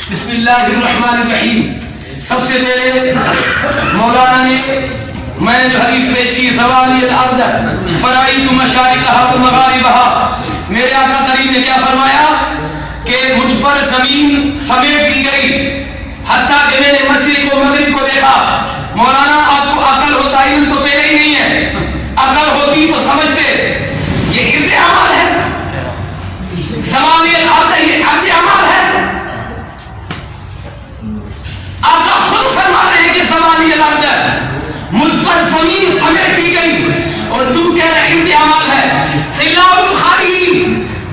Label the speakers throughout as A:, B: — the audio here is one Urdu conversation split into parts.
A: بسم اللہ الرحمن الرحیم. سب سے پہلے مولانا نے میں نے جو حدیث پیش کی سوالی الارض فرائیت مشارقہا و مغاربہا، میرے آقا کریم نے کیا فرمایا کہ مجھ پر زمین سمیٹ دی گئی حتیٰ کہ میں نے مشرق و مغرب کو دیکھا. مولانا آپ کو عقل ہوتا علم تو پہلے ہی نہیں ہے، عقل ہوتی تو سمجھتے یہ ارد عمال ہے، سوالی الارض یہ ارد عمال ہے. آقا خود فرما رہے ہیں کہ سوالی الارض مجھ پر زمین سمیٹ دی گئی اور تو کہہ رہے ارد عمال ہے. سیدنا بخاری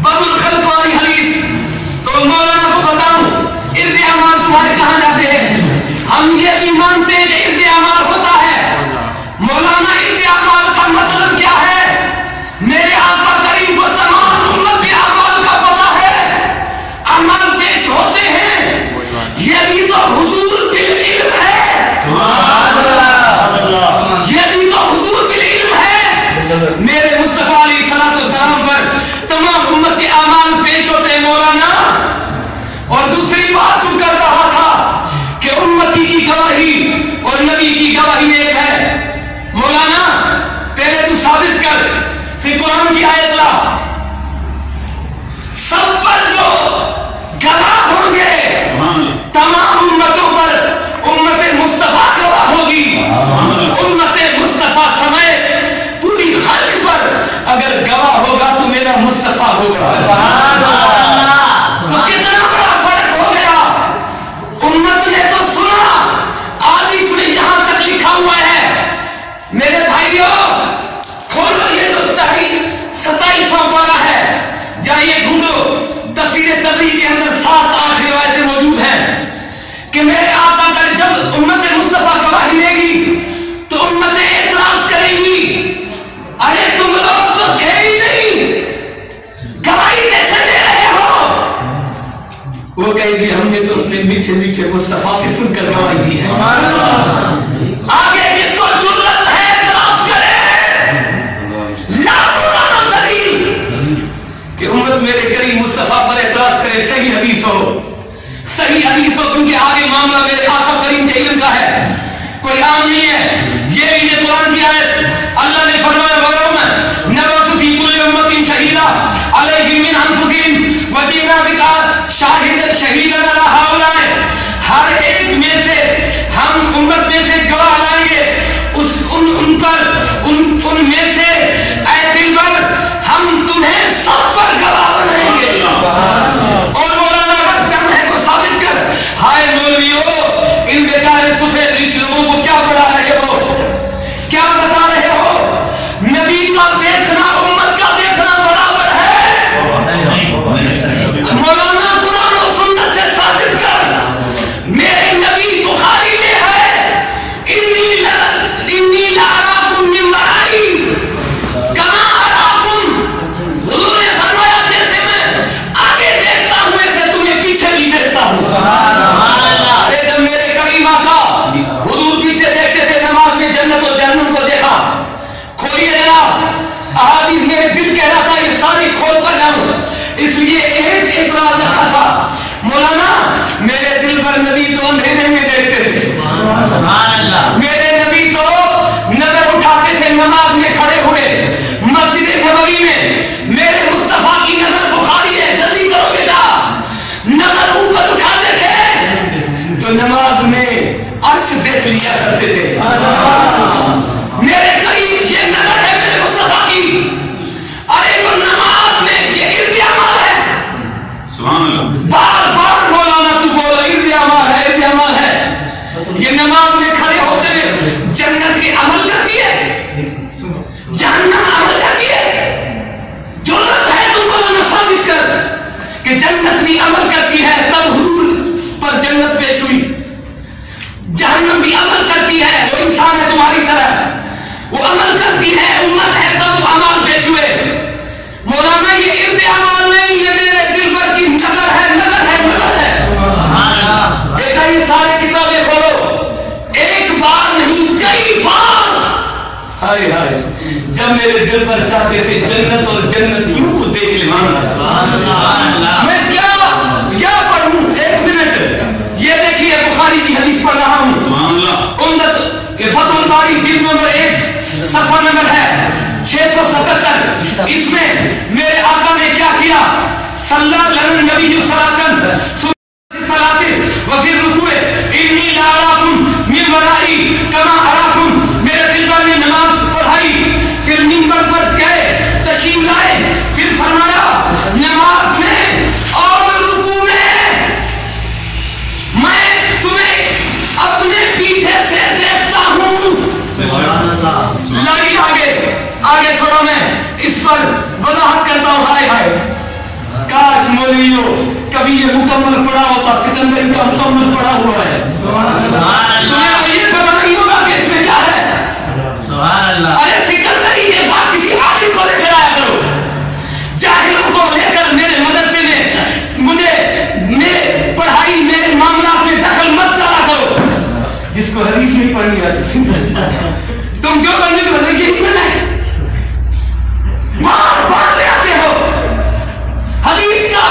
A: بدر الخلق والی حدیث. تو مولانا کو بتاؤں ارد عمال تمہارے کہاں جاتے ہیں؟ ہم یہ بھی مانتے ہیں کہ ارد عمال ہوتا ہے. مولانا ارد عمال کا مطلب کیا ہے؟ میرے آقا کریم کو تمام امت کے اعمال کا پتہ ہے، اعمال پیش ہوتے ہیں. یہ بھی تو حضور بالعلم ہے، سبحان اللہ، یہ بھی تو حضور بالعلم ہے. میرے مصطفیٰ علیہ الصلوۃ والسلام پر تمام امت کے اعمال پیش ہوتے ہیں مولانا. اور دوسری بات تو کر رہا تھا کہ امتی کی گواہی اور نبی کی گواہی ایک ہے. مولانا پہلے تو ثابت کر، پھر قرآن کی آیت لا. سب پر جو گواہ ہوں گے تمام امتوں پر امت مصطفیٰ گواہ ہوگی. امت مصطفیٰ سمیت پوری خلق پر اگر گواہ ہوگا تو میرا مصطفیٰ ہوگا. تو کتنا بڑا فرق ہو گیا. امت نے تو سنا، حدیث میں یہاں تک لکھا ہوا ہے. میرے بھائیوں کھولو یہ تو تحریر 27واں پارہ ہے، جائیے ڈھونڈو. تفسیر تبری کے اندر 7-8 روایتیں موجود ہیں کہ میرے آقا کا جب امت مصطفیٰ گواہی دے گی تو امتیں اعتراض کریں گی، ارے تم لوگ تو تھے ہی نہیں، گواہی کیسے دے رہے ہو؟ وہ کہے گی ہم نے تو اپنے میٹھے میٹھے مصطفیٰ سے سن کر گواہی دی ہے. آگے کس کو جرت ہے اعتراض کرے؟ لا قرآن دلیل کہ امت میرے کریم مصطفیٰ پر اعتراض کرے. صحیح حدیث ہو، صحیح حدیث ہو، کیونکہ آگے معاملہ میرے آقا کریم کے علم کا ہے، کوئی عام نہیں ہے. یہ قرآن کی آیت اللہ نے فرمایا وَيَوْمَ نَبْعَثُ فِي كُلِّ أُمَّةٍ شَهِيدًا عَلَيْهِم مِّنْ أَنفُسِهِمْ وَجِئْنَا بِكَ شَهِيدًا عَلَىٰ هَٰؤُلَاءِ. ہر ایک میں سے ہم امت میں سے گواہ لائیں گے ان پر، ان میں سے اے دلبر ہم تمہیں سب پر گواہ بنائیں گے. اور مولانا اگر دم ہے تو ثابت کر. ہائے مولویوں، ان بیچارے سفید ریش لوگوں کو کیا پڑھا رہے ہو، کیا بتا رہے ہو؟ نبی کا دیکھنا امت کا دیکھنا برابر ہے. مولانا قرآن و سنت سے ثابت کر. میرے نبی بخاری میں ہے انی لأراکم من ورائی کما اراکم. حضور نے فرمایا جیسے میں آگے دیکھتا ہوں ایسے تمہیں پیچھے بھی دیکھتا ہوں. جب میرے کریم آقا حضور پیچھے دیکھتے تھے نماز میں جنت و جہنم کو دیکھا. کھولیے جناب احادیث، میرے دل کہہ رہا تھا یہ ساری کھولتا جاؤں، اس لیے ایک اعتراض رکھا تھا. مولانا میرے دل پر نبی تو اندھیرے میں دیکھتے تھے، میرے نبی تو نظر اٹھاتے تھے نماز میں کھڑے ہوئے مسجد نبوی میں. میرے مصطفیٰ کی نظر بخاری ہے، جلدی کرو بیٹا، نظر اوپر اٹھاتے تھے تو نماز میں عرش دیکھ لیا کرتے تھے. میرے قریب یہ نظر ہے میرے مصطفیٰ کی. ارے جو نماز میں یہ ارد عمال ہے، سبحان اللہ، بار بار مولانا تو بولا ارد عمال ہے، ارد عمال ہے. یہ نماز میں کھڑے ہوتے ہیں جنت کی عمل کرتی ہے، جہنم عمل کرتی ہے. جرت ہے تو مولانا ثابت کر کہ جنت بھی عمل کرتی ہے، تب حضور پر جنت پیش ہوئی. جہنم بھی عمل کرتی ہے، وہ انسان ہے تمہاری طرح، وہ عمل کرتی ہے، امت ہے تب عمل پیش ہوئے. مولانا یہ ارد عمال نہیں، یہ میرے دل پر کی نظر ہے، نظر ہے، نظر ہے. بیٹا یہ سارے کتابیں کھولو، ایک بار نہیں کئی بار. ہائے ہائے جب میرے دل پر چاہتے تھے جنت اور جنتیوں کو دیکھ لینا. میں کیا پڑھوں؟ صفحہ نمبر ہے 677. اس میں میرے آقا نے کیا کیا؟ صلی اللہ نبی صلاۃن وفی الرکوع انی لا اراکم من ورائی کما اراکم. میرے دل پر نے نماز پڑھائی، پھر منبر پر گئے، تشریف لائے، پھر فرمایا نماز میں اور رکوع میں میں تمہیں اپنے پیچھے سے دیکھتا ہوں. لائیے آگے تھوڑا میں اس پر وضاحت کرتا ہوں. ہائے ہائے کاش مولویوں کبھی یہ مکمل پڑھا ہوتا. سکندری کا مکمل پڑھا ہوا ہے. تمہیں تو یہ پتا نہیں ہوگا کہ اس میں کیا ہے. ارے سکندری یہ بات کسی عالم کو لے کر آیا کرو. جاہلوں کو لے کر میرے مدرسے میں مجھے میرے پڑھائی میرے معاملات میں دخل مت ڈالا کرو. جس کو حدیث نہیں پڑھنی آتی تم کیوں کرنے کے بدلے یہی بنا ہے. بار بار لے آتے ہو حدیث کا.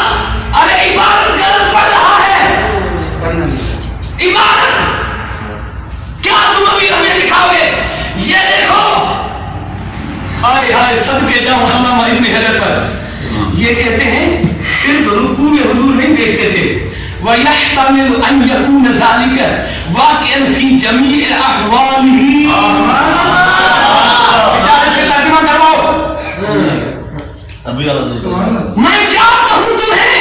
A: ارے عبادت غلط پڑھ رہا ہے. عبادت کیا تم ابھی ہمیں دکھاؤ گے؟ یہ دیکھو ہائے ہائے صدقے جاؤں علامہ ابن حجر پر. یہ کہتے ہیں صرف رکوع میں حضور نہیں دیکھتے تھے. وَيَحْتَمِلُ أَنْ يَكُونَ ذَلِكَ وَاقِعًا فِي جَمِيعِ أَحْوَالِهِ. سے ترجمہ کرواؤ. میں کیا کہوں تمہیں؟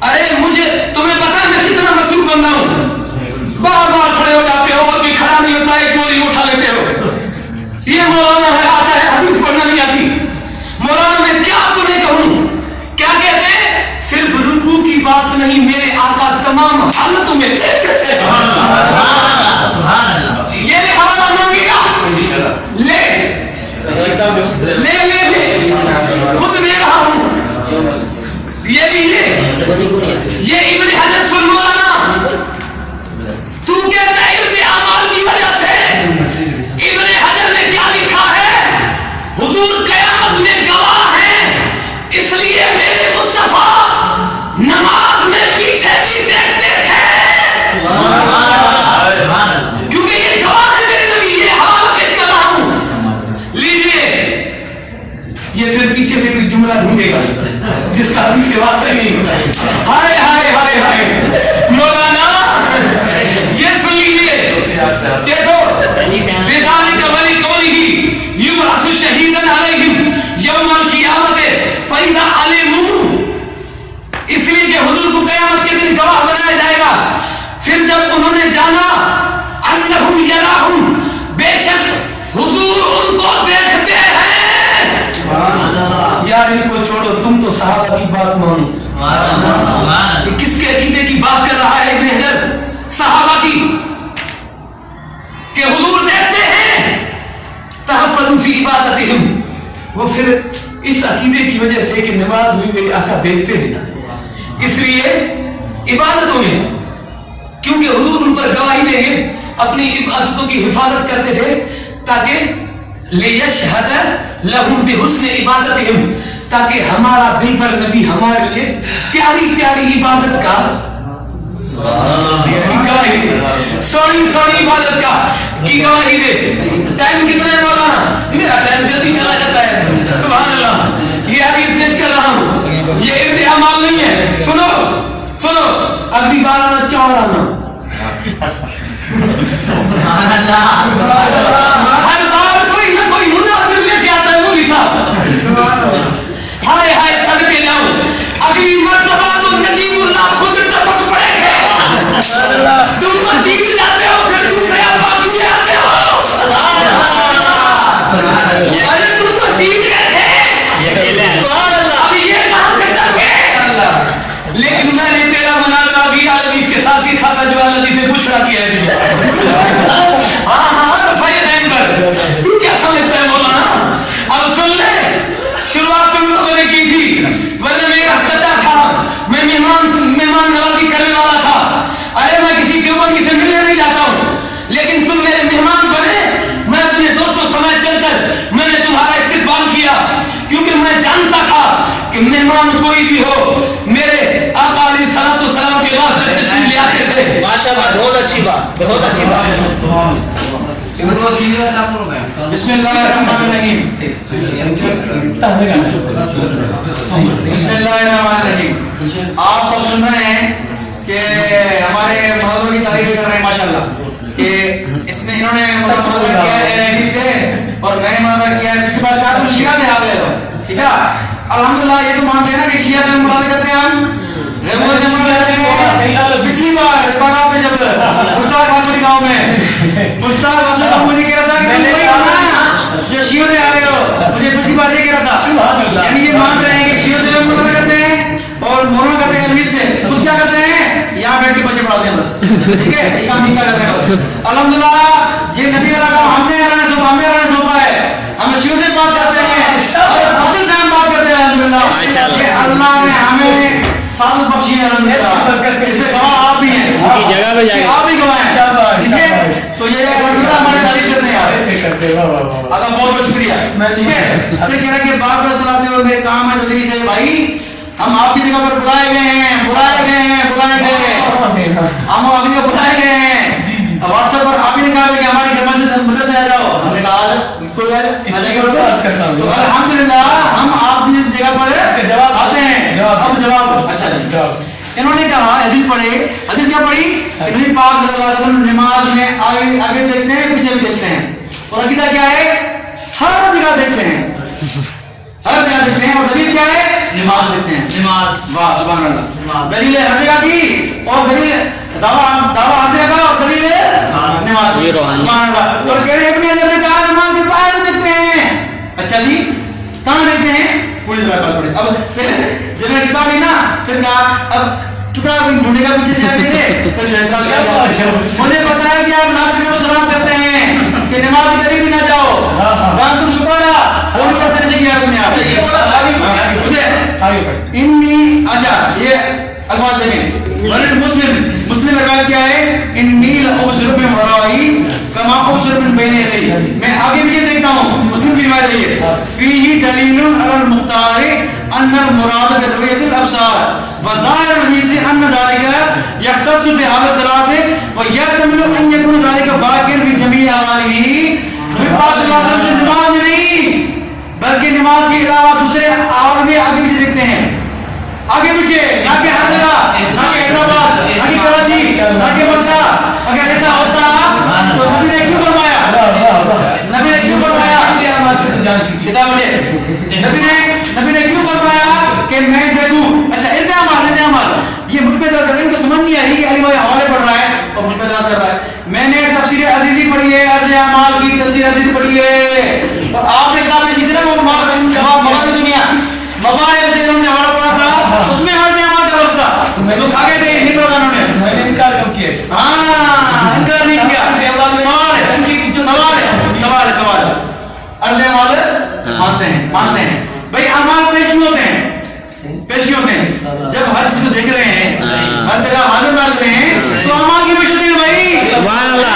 A: ارے مجھے تمہیں پتا ہے میں کتنا مسئول بندہ ہوں. بار بار کھڑے ہو جاتے ہو اور بھی کھڑا نہیں ہوتا ایک مولی اٹھا لیتے ہو. یہ مولانا ہے آتا ہے حدیث پڑھنا نہیں آتی. مولانا میں کیا تمہیں کہوں؟ کیا کہتے ہیں؟ صرف رکوع کی بات نہیں میرے آقا تمام حالتوں میں دیکھتے تھے. یہ حوالہ مانگے گا لے خود لے رہا ہوں. یہ ابن حجر سن مولانا تو کہتا ہے ابن اعمال کی وجہ سے. ابن حجر نے کیا لکھا ہے؟ حضور قیامت میں گواہ ہیں اس لیے میرے مصطفیٰ نماز میں پیچھے بھی دیکھتے تھے کیونکہ یہ گواہ ہے میرے نبی. یہ حوالہ پیش کر رہا ہوں. لیجئے یہ پھر پیچھے سے کوئی جملہ ڈھونڈے گا جس کا حدیث سے واسطہ نہیں ہوتا. ہائے ہائے ہائے ہائے مولانا یہ سن لیجیے. دیکھو بذالک ولقولہ یبعث شہیدا علیہم یوم القیامۃ فاذا علموا. اس لیے کہ حضور کو قیامت کے دن گواہ بنایا جائے گا. پھر جب انہوں نے جانا انہم یراہم بے شک حضور ان کو دیکھتے ہیں. یار ان کو چھوڑو تم تو صحابہ کی بات مانو. یہ کس کے عقیدے کی بات کر رہا ہے ابن حجر؟ صحابہ کی کہ حضور دیکھتے ہیں. تحفظوا فی عبادتہم. وہ پھر اس عقیدے کی وجہ سے کہ نماز میں میرے آقا دیکھتے ہیں اس لیے عبادتوں میں کیونکہ حضور ان پر گواہی دیں گے اپنی عبادتوں کی حفاظت کرتے تھے تاکہ لیشہد لہم بحسن عبادتہم تاکہ ہمارا دل پر نبی ہمارے لیے پیاری پیاری عبادت کا سوری عبادت کا کی گواہی دے. ٹائم کتنا ہے مولانا؟ میرا ٹائم جلدی چلا جاتا ہے. سبحان اللہ. یہ حدیث پیش کر رہا ہوں. یہ ابن اعمال نہیں ہے. سنو اگلی بار آنا چور آنا. ہر بار کوئی نہ کوئی مناظر لے کے آتا ہے مولوی صاحب. ہائے ہائے صدقے جاؤں اگلی مرتبہ تو نجیب اللہ خود ٹپک پڑے گے. تم تو جیت جاتے ہو پھر دوسرے ابا کیوں آتے ہو؟ ارے تم تو جیت گئے تھے ابھی یہ کہاں سے ڈر گئے؟ لیکن میں نے تیرا مناظرہ بھی حدیث کے ساتھ بھی کھاتا جو حدیث نے پوچھنا کیا ہے. ہاں رفعہ دین پر تو کیا سمجھتا ہے مولانا؟ اب سن لے شروعات تم لوگوں نے کی تھی ورنہ میرا پتا تھا میں مہمان نوازی کرنے والا تھا. ارے میں کسی دیوبندی سے ملنے نہیں جاتا ہوں لیکن تم میرے مہمان بنے. میں اپنے دوستوں سمیت چل کر میں نے تمہارا استقبال کیا کیونکہ میں جانتا تھا کہ مہمان کوئی بھی ہو میرے آقا علیہ الصلوۃ والسلام کے بعد تشریف لے آتے تھے.
B: ماشاءاللہ بہت اچھی بات.
A: بسم اللہ الرحمن الرحیم. بسم اللہ الرحمن الرحیم. آپ سب سن رہے ہیں کہ ہمارے محاوروں کی تعریف کر رہے ہیں ماشاءاللہ کہ اس میں انہوں نے محاورہ کیا ہے LID سے اور میں نے محاورہ کیا ہے پچھلی بار کہا تو شیعہ سے حال لے لو. ٹھیک ہے الحمدللہ یہ تو مانتے ہیں نا کہ شیعہ سے مراد کرتے ہیں ہم. پچھلی بار آپ نے جب مشتاق واسطی گاؤں میں مشتاق واسطی گاؤں مجھے کہہ رہا تھا کہ تم وہی ہونا جو شیعوں سے آ رہے ہو. مجھے پچھلی بار یہ کہہ رہا تھا یعنی یہ مان رہے ہیں کہ شیعوں سے مراد کرتے ہیں اور مولانا کرتے ہیں علوی سے. خود کیا کرتے ہیں یہاں بیٹھ کے بچے پڑھاتے ہیں بس. ٹھیک ہے یہ کام نہیں کرتے ہیں. الحمدللہ یہ نبی کا کام ہم نے اللہ نے سونپا ہے. ہم شیعوں سے بات کرتے ہیں اور باطل سے ہم بات کرتے ہیں. الحمدللہ یہ اللہ نے ہمیں سعادت بخشی ہے. الحمدللہ اس میں گواہ آپ بھی ہیں آپ بھی گواہ ہیں. ٹھیک ہے تو یہ الحمدللہ ہماری تعریف کرتے ہیں یار. اللہ بہت بہت شکریہ. ٹھیک ہے ابھی کہہ رہے کہ بات بس بناتے ہو میرے کام ہے تدریس سے. بھائی ہم آپ کی جگہ پر بلائے گئے ہیں ہم ابھی کو بلائے گئے ہیں. واٹس ایپ پر آپ ہی نے کہا کہ ہماری جمع سے مدرسے آ جاؤ. ہم نے کہا تو الحمدللہ ہم آپ کی جگہ پر جواب آتے ہیں. ہم جواب اچھا جی انہوں نے کہا حدیث پڑھے. حدیث کیا پڑھی؟ نبی پاک صلی اللہ علیہ وسلم نماز میں آگے دیکھتے ہیں پیچھے بھی دیکھتے ہیں. اور عقیدہ کیا ہے؟ ہر جگہ دیکھتے ہیں ہر جگہ دیکھتے ہیں. اور دلیل کیا ہے؟ نماز دیکھتے ہیں. نماز واہ سبحان اللہ. دلیل ہے ہر جگہ کی اور دلیل دعویٰ ہر جگہ کا اور دلیل ہے نماز سبحان اللہ. اور کہہ رہے ابن حجر نے کہا نماز کے باہر دیکھتے ہیں. اچھا جی کہاں دیکھتے ہیں؟ پوری طرح بات پڑھے. اب پھر جب میں کتاب لی نا پھر کہا اب ٹکڑا ڈھونڈے گا پیچھے سے آگے سے. مجھے پتا ہے کہ آپ ناظرین کو سلام کرتے ہیں کہ نماز کی قریب بھی نہ جاؤ. تم شکرا اور کرتے سے کیا تم نے آپ انی. اچھا یہ اخبار دیکھیں مسلم روایت کیا ہے؟ انی لابصر من ورائی کما ابصر من بین یدی. میں آگے پیچھے دیکھتا ہوں. مسلم کی روایت ہے یہ فیہ دلیل علی المختار ان المراد بتویت الابصار وظاہر الحدیث ان ذلك یختص بحال الصلاۃ ویحتمل ان یکون ذلك باقیا فی جمیع احوالہ. نبی پاک صلی اللہ علیہ وسلم سے نماز میں نہیں بلکہ نماز کے علاوہ دوسرے احوال میں آگے پیچھے دیکھتے ہیں. آگے پیچھے نہ کہ ہر جگہ نہ کہ حیدرآباد نہ کہ کراچی نہ کہ مکہ. اگر ایسا ہوتا تو نبی نے کیوں فرمایا کتاب میں نبی نے کیوں فرمایا کہ میں دیکھوں. اچھا ایسے عمل یہ مجھ پہ درد کو سمجھ نہیں آئی کہ علی بھائی حوالے پڑھ رہا ہے اور مجھ پہ درد کر رہا ہے. میں نے تفسیر عزیزی پڑھی ہے عرض اعمال کی تفسیر عزیزی پڑھی ہے اور آپ نے کتاب میں جتنے مواقع دنیا مباحث سے انہوں نے حوالہ پڑھا تھا اس میں عرض اعمال کا لفظ تھا جو کھا گئے تھے نہیں پڑھا انہوں نے. میں نے انکار کب کیا؟ انکار نہیں کیا. سوال عرض اعمال مانتے ہیں بھائی. اعمال پیش کیوں ہوتے ہیں جب ہر چیز کو دیکھ رہے ہیں ہر جگہ حاضر ناظر ہیں تو اعمال کی پیش ہوتی ہے بھائی. سبحان اللہ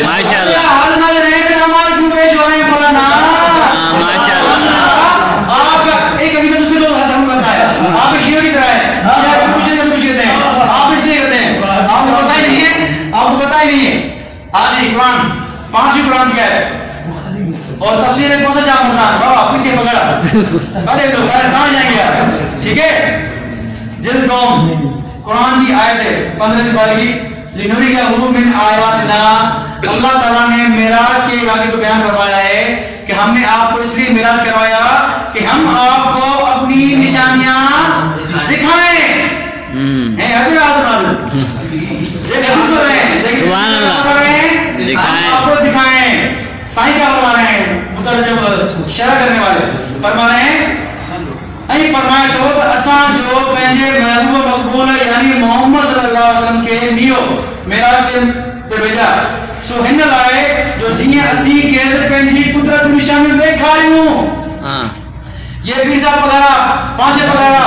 A: ماشاءاللہ. حاضر ناظر ہیں پھر اعمال کیوں پیش ہو رہے ہیں مولانا؟ ماشاءاللہ آپ کا ایک عقیدہ دوسرے لوگ ختم کرتا ہے. آپ شیعہ کی طرح ہے کچھ کرتے ہیں آپ اس لیے کرتے ہیں آپ کو پتہ ہی نہیں ہے آج قرآن 5 قرآن کیا ہے اور تفسیر کون سا جام قرآن بابا پیچھے پکڑا دیکھ لو کہاں جائیں گے آپ. ٹھیک ہے جلد قوم قرآن کی آیت ہے 15 سے 12 کی لنوری کا حروف من آیاتنا. اللہ تعالیٰ نے معراج کے واقعے کو بیان فرمایا ہے کہ ہم نے آپ کو اس لیے معراج کروایا کہ ہم آپ کو اپنی نشانیاں دکھائیں. آپ کو دکھائیں. سائیں کیا فرما رہے ہیں مترجم شرح کرنے والے فرما رہے ہیں فرمایا تو اساں جو پنجے محبوب مقبول یعنی محمد صلی اللہ علیہ وسلم کے نیو معراج پہ بھیجا سو ہن لائے جو جیئں اسی کیسے پنجی قدرت نشان میں دیکھا ہوں. یہ پیر صاحب وغیرہ پانچے وغیرہ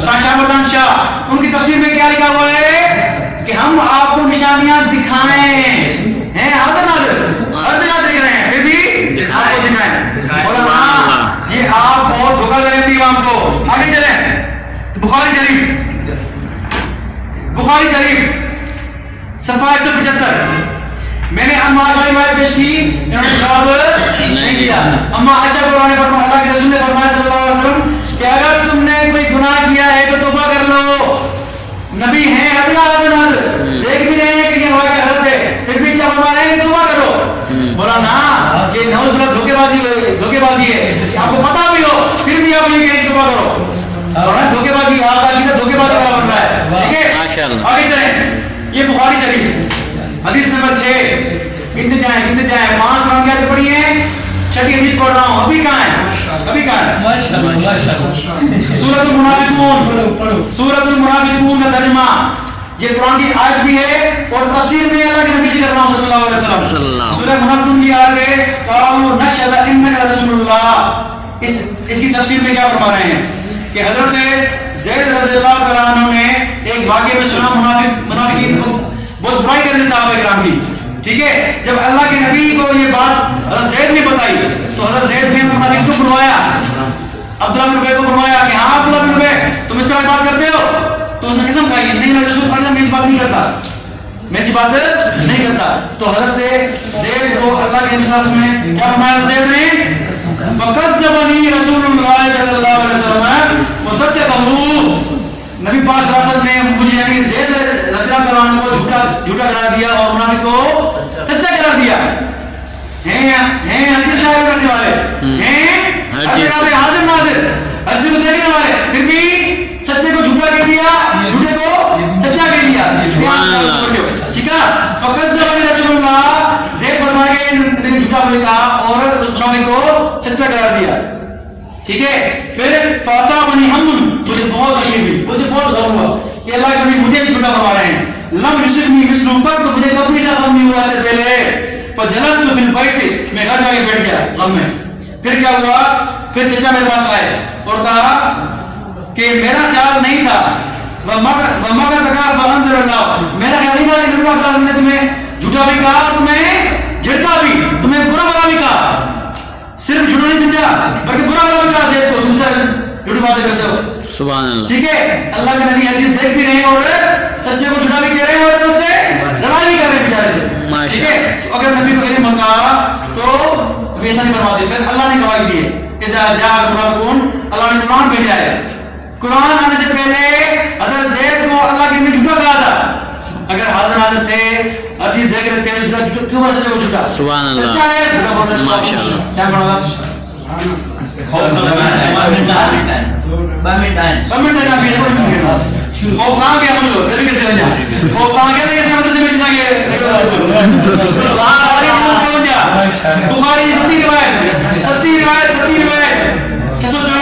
A: شاہ مردان شاہ ان کی تفسیر میں کیا لکھا ہوا ہے کہ ہم آپ کو نشانیاں دکھائیں ہیں. حاضر ناظر ہر جگہ دیکھ رہے ہیں پھر بھی آپ کو دکھائیں. اور ہاں یہ آپ بہت دھوکہ دے رہے ہیں امام کو. آگے چلیں بخاری شریف صفحہ 175
B: میں نے اما عائشہ کی روایت پیش کی، انہوں نے جواب نہیں دیا. اما عائشہ کو اللہ کے رسول نے فرمایا صلی اللہ علیہ وسلم کہ اگر تم نے کوئی گناہ کیا ہے تو توبہ کر لو. نبی ہیں حضرت دیکھ بھی رہے ہیں کہ یہ واقعہ غلط ہے، پھر بھی کیا فرما رہے ہیں کہ توبہ کرو. بولا نا یہ نعوذ باللہ دھوکے بازی ہے، آپ کو پتا بھی ہو پھر بھی آپ یہ کہیں توبہ کرو. دھوکے بازی آپ کا دھوکے بازی والا بن رہا ہے. ٹھیک ہے آگے چلیں. یہ بخاری شریف حدیث نمبر 6. گنتے جائیں 5 قرآن کی آیتیں پڑھی ہیں، 6ٹھی حدیث پڑھ رہا ہوں. ابھی کہاں ہے؟ سورۃ المنافقون کا ترجمہ. یہ قرآن کی آیت بھی ہے اور تفسیر میں اللہ کے نبی سے کر رہا ہوں صلی اللہ علیہ وسلم. سورۃ المنافقون کی آیت ہے قالوا نشهد انک رسول اللہ. اس کی تفسیر میں کیا فرما رہے ہیں کہ حضرت زید رضی اللہ تعالیٰ عنہ نے ایک واقعے میں سنا منافقین کو بہت برائی کرنے صحابہ کرام کی. ٹھیک ہے، جب اللہ کے نبی کو یہ بات حضرت زید نے بتائی تو حضرت زید نے منافق کو بلوایا، عبداللہ بن ابی کو بلوایا کہ ہاں عبداللہ بن ابی تم اس طرح بات کرتے ہو. تو اس نے قسم کھائی نہیں اللہ رسول میں اس بات نہیں کرتا، میں ایسی بات نہیں کرتا. تو حضرت زید کو اللہ کے نبی صلی اللہ علیہ وسلم نے کیا فرمایا؟ زید نے فکذبنی رسول اللہ صلی اللہ علیہ وسلم وصدقہ. نبی پاک صلی اللہ علیہ وسلم نے مجھے یعنی زید رضی اللہ عنہ کو جھوٹا قرار دیا اور منافق کو سچا قرار دیا. ہیں حدیث شاعر کرنے والے ہیں، ہر جگہ پہ حاضر ناظر، ہر چیز کو دیکھنے والے، پھر بھی سچے کو جھوٹا کہہ دیا، جھوٹے کو سچا کہہ دیا. ٹھیک ہے، فکذبنی رسول اللہ. زید فرمایا کہ نے جھوٹا کہا اور اس منافق کو سچا قرار دیا. ٹھیک ہے، پھر فاصابنی ہم، مجھے بہت تکلیف ہوئی، مجھے بہت غم ہوا کہ اللہ کے نبی مجھے جھوٹا فرما رہے ہیں. لم یصبنی مثل قط، تو مجھے کبھی ایسا غم نہیں ہوا سے پہلے. فجلست فی البیت، میں گھر جا کے بیٹھ گیا غم میں. پھر کیا ہوا؟ پھر چچا میرے پاس آئے اور کہا کہ میرا خیال نہیں تھا وما کا تکا فانزل اللہ، میرا خیال نہیں تھا کہ نبی صلی اللہ علیہ وسلم نے تمہیں جھوٹا بھی کہا، تمہیں جھڑکا بھی، تمہیں برا بھلا بھی کہا. صرف جھوٹا نہیں سمجھا بلکہ برا بھلا بھی کہا زید کو، تم سے جھوٹی باتیں کرتے ہو. سبحان اللہ. ٹھیک ہے، اللہ کے نبی ہر چیز دیکھ بھی رہے ہیں اور سچے کو جھوٹا بھی کہہ رہے ہیں اور اس سے لڑائی بھی کر رہے ہیں بیچارے سے. ٹھیک ہے، اگر نبی کو علم ہوتا تو ویسا نہیں فرماتے. پھر اللہ نے گواہی دی ہے اذا جاء المنافقون، اللہ نے قرآن بھیجا ہے. قرآن آنے سے پہلے حضرت زید کو اللہ کے نبی جھوٹا کہا تھا. اگر حاضر ناظر تھے، ہر چیز دیکھ رہے تھے، کیوں بولتے تھے وہ جھوٹا؟ سبحان اللہ. سچا ہے جھوٹا بولتا ہے. ماشاءاللہ. کیا پڑھا؟ خوف کہاں گیا مجھے نبی کہتے ہیں خوف کہاں گیا کیسے مدرسے میں جیسا گیا بخاری 70 روایت 614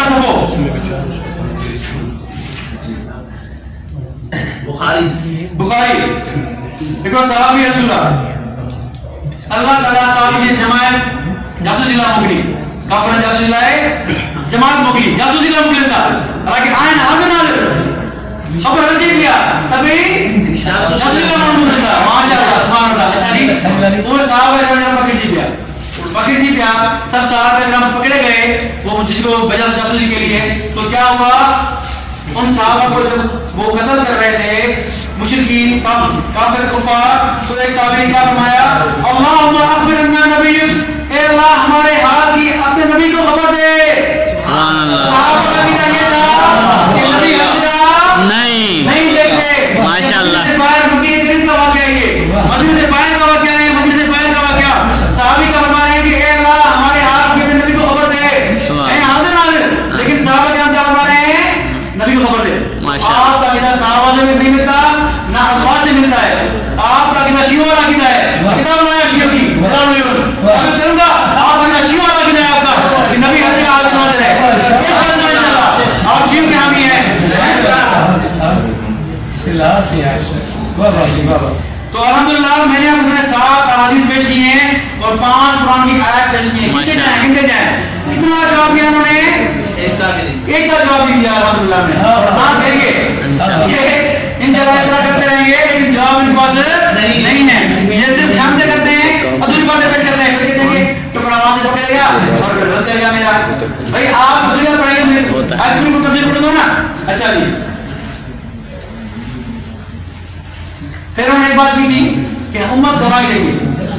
B: بخاری ایک صحابی رسول اللہ تعالیٰ صحابی کی جماعت جاسوسی اللہ مکلی کافران جاسوسی اللہ جماعت مکلی جاسوسی اللہ مکلی تھا حالانکہ آئین حاضر ناظر خبر رسید کیا تبھی جاسوسی اللہ مکلی تھا. ماشاءاللہ سبحان اللہ. اچھا نہیں وہ صحابہ کرام پکڑ جی پیا سب صحابہ کرام پکڑے گئے وہ جس کو بھیجا تھا جاسوسی کے لیے. تو کیا ہوا ان صحابہ کو جب وہ قتل کر رہے تھے مشرکین کافر کفار تو ایک صحابی نے کیا فرمایا اللہم اخبرنا نبی اے اللہ ہمارے حال کی اپنے نبی کو خبر دے. صحابہ کا کہنا یہ تھا کہ نبی حضرہ نہیں دیکھتے. ماشاءاللہ. مدینہ سے باہر مکہ کریم کا واقعہ ہے یہ مدینہ سے باہر کا واقعہ ہے مدینہ سے باہر کا واقعہ. صحابی کا فرمایا ہے کہ اے اللہ ہمارے حال کی اپنے نبی کو خبر دے. اے حاضر حاضر لیکن صحابہ کے ہم کیا فرما رہے ہیں نبی کو خبر دے. آپ کا کتاب صحابہ سے نہیں ملتا نہ ازواج سے ملتا ہے. آپ کا کتاب شیعہ والا کتاب ہے کتاب لایا شیعہ کی ثابت کروں گا آپ کا کتاب شیعہ والا کتاب ہے آپ کا کہ نبی ہر جگہ حاضر ناظر ہے. آپ شیعہ کے حامی ہیں. تو الحمدللہ میں نے آپ کو 7 احادیث پیش کی ہیں اور 5 قرآن کی آیات پیش کی ہیں. گنتے جائیں کتنا جواب دیا انہوں نے؟ ایک کا جواب نہیں دیا الحمدللہ نے. ہاں دیں گے انشاءاللہ ایسا کرتے رہیں گے لیکن جواب ان کے پاس نہیں ہے. یہ صرف دھیان سے کرتے ہیں ادھوری باتیں پیش کرتے ہیں. پھر کہتے ہیں کہ ٹکڑا وہاں سے پکڑ گیا اور پھر رد کر گیا میرا. بھائی آپ ادھوری بات پڑھیں گے آج پوری کو کب سے پڑھ دو نا. اچھا جی پھر انہوں نے ایک بات کی تھی کہ امت گواہی دے گی.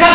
A: 10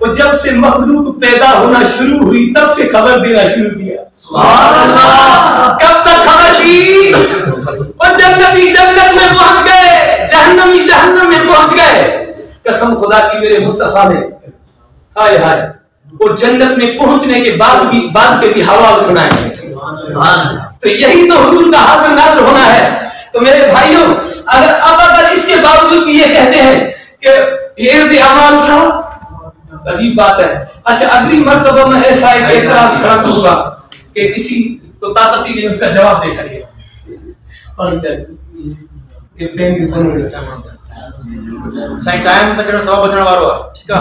A: وہ جب سے مخلوق پیدا ہونا شروع ہوئی تب سے خبر دینا شروع کیا. سبحان اللہ. کب تک خبر دی؟ وہ جنتی جنت میں پہنچ گئے, جہنمی جہنم میں پہنچ گئے. قسم خدا کی میرے مصطفیٰ نے ہائے ہائے وہ جنت میں پہنچنے کے بعد کے بھی حوال سنائے. تو یہی تو حضور کا حاضر نازل ہونا ہے. تو میرے بھائیوں اگر اس کے باوجود بھی یہ کہتے ہیں کہ یہ ارد اعمال تھا, عجیب بات ہے. اچھا اگلی مرتبہ میں ایسا ایک اعتراض کھڑا کروں گا کہ کسی تو طاقت ہی نہیں اس کا جواب دے سکے.
B: صحیح ٹائم تک سوا بچن وارو ہے. ٹھیک ہے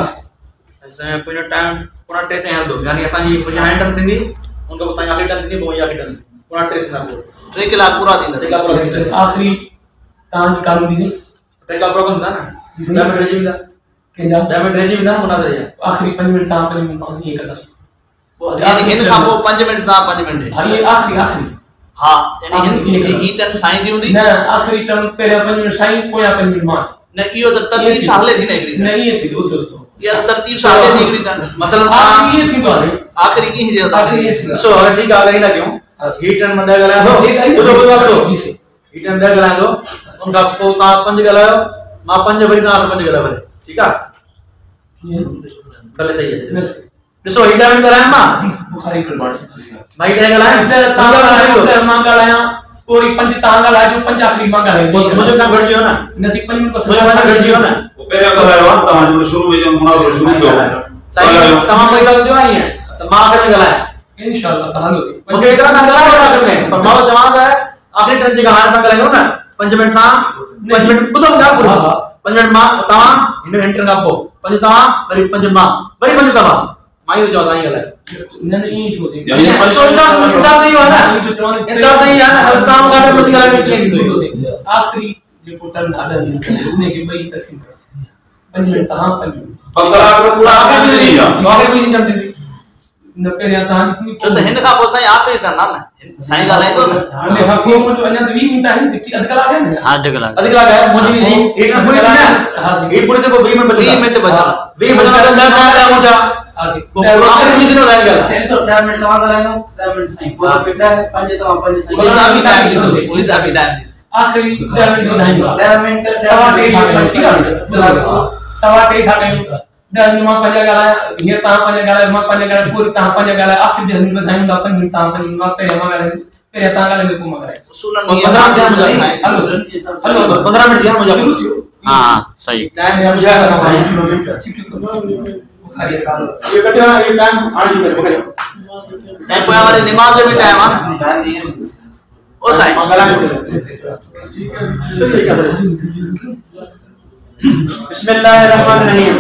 B: اساں پونے ٹائم پونا ٹے تے ہل دو یعنی اساں جی مجھے ہائن ٹن تھندی ان کا بتائیں آخری ٹن تھندی بو آخری ٹن پونا ٹے تھنا 3 کلاک پورا دین 3 کلاک پورا دین
A: آخری تان جی کالو دی 3
B: کلاک پورا بندا نا ڈیمنڈ ریجی دا کہ جا ڈیمنڈ ریجی دا مناظر ہے آخری 5 منٹ تان 5 منٹ یہ کدا وہ یعنی ہن کا وہ 5 منٹ دا 5 منٹ ہے یہ آخری ہاں یعنی ہی ٹن سائن دی ہوندی نہ آخری ٹن پہلا 5 منٹ سائن کویا 5 منٹ ماس نہ ایو ترتیب ساہلے دی نہیں یہ تھی اوتھو یا ترتیب ساہلے دی مثلا یہ تھی تو آخری کی ہی آخری سو ٹھیک آ گئی نا کیوں ہیٹن منڈا گلا دو دو ہیٹن دے گلا دو ان کا کو تا 5 گلا ما 5 بری نا 5 گلا بھلے ٹھیک ہے بھلے صحیح ہے دسو ہیٹن گلا ہے ما بخاری کڑواڑی بھائی دے گلا ہے مانگا لایا کوئی 5 تانگا لا جو 5 آخری مانگا ہے مجھے کم گھٹ جیو نا نسی 5 پسند گھٹ جیو نا پہلے گلا ہے وقت تمام شروع میں جو مناظر شروع کیا صحیح تمام کوئی گل جو آئی ہے ما آخری گلا ہے انشاءاللہ تہانو سی مجھے اتنا نہ گلا ہے آخر میں پر ماو جواب ہے آخری ٹن جگہ ہاں نہ گلا نا 5 منٹ نا 5 منٹ بدل گا پورا 5 منٹ ما تمام ہن انٹر کا پو 5 تمام بری 5 ما بری 5 تمام مائی جو چوتھا ہی گلا ہے نہ نہیں سو سی یعنی انصاف نہیں ہوا نا انصاف نہیں ہے نا تمام کا مجھے گلا نکلے گی آخری رپورٹر آدھا نے کہ بھائی تقسیم کر 5 منٹ تاں 5 منٹ پکڑا کر پورا آخری نہیں ہے آخری کوئی ٹن دی نہ پہلے تاں اتنی تو ہن کا پوس آخری ٹن نا سائیں گلا ہے تو نے حکومت مجھے انیا 20 منٹ ہے ادھ کلاک ہے ادھ کلاک ہے مجھے ایک پوری نا ہاں ایک پوری سے 20 منٹ بچا 20 منٹ بچا 20 بچا تو میں پہنچا آسی وہ آخری میں سے رہ گیا 600 منٹ کہاں گلا ہے ڈائمنڈ سائیں پورا بیٹا ہے 5 تو 5 سائیں پورا بھی ٹائم پوری کافی ٹائم آخری ڈائمنڈ نہیں ڈائمنڈ سوا ٹھیک ہے سوا ٹھیک ہے ڈائمنڈ ما 5 گلا ہے یہ تا 5 گلا ہے ما 5 گلا پوری تا 5 گلا ہے آخری ڈائمنڈ میں دائیں گا 5 منٹ تا 5 منٹ ما پہلے ما گلا پہلے تا گلا میں کو ما گلا اصول نہیں 15 منٹ ہلو 15 منٹ دیا مجھے شروع ہاں صحیح ٹائم ہے مجھے بخاری کا یہ کٹیا یہ ٹائم آج ہی کر نہیں کوئی ہمارے نماز میں بھی ٹائم ہے ٹائم نہیں ہے او صحیح منگلا ٹھیک ہے بسم اللہ الرحمن الرحیم.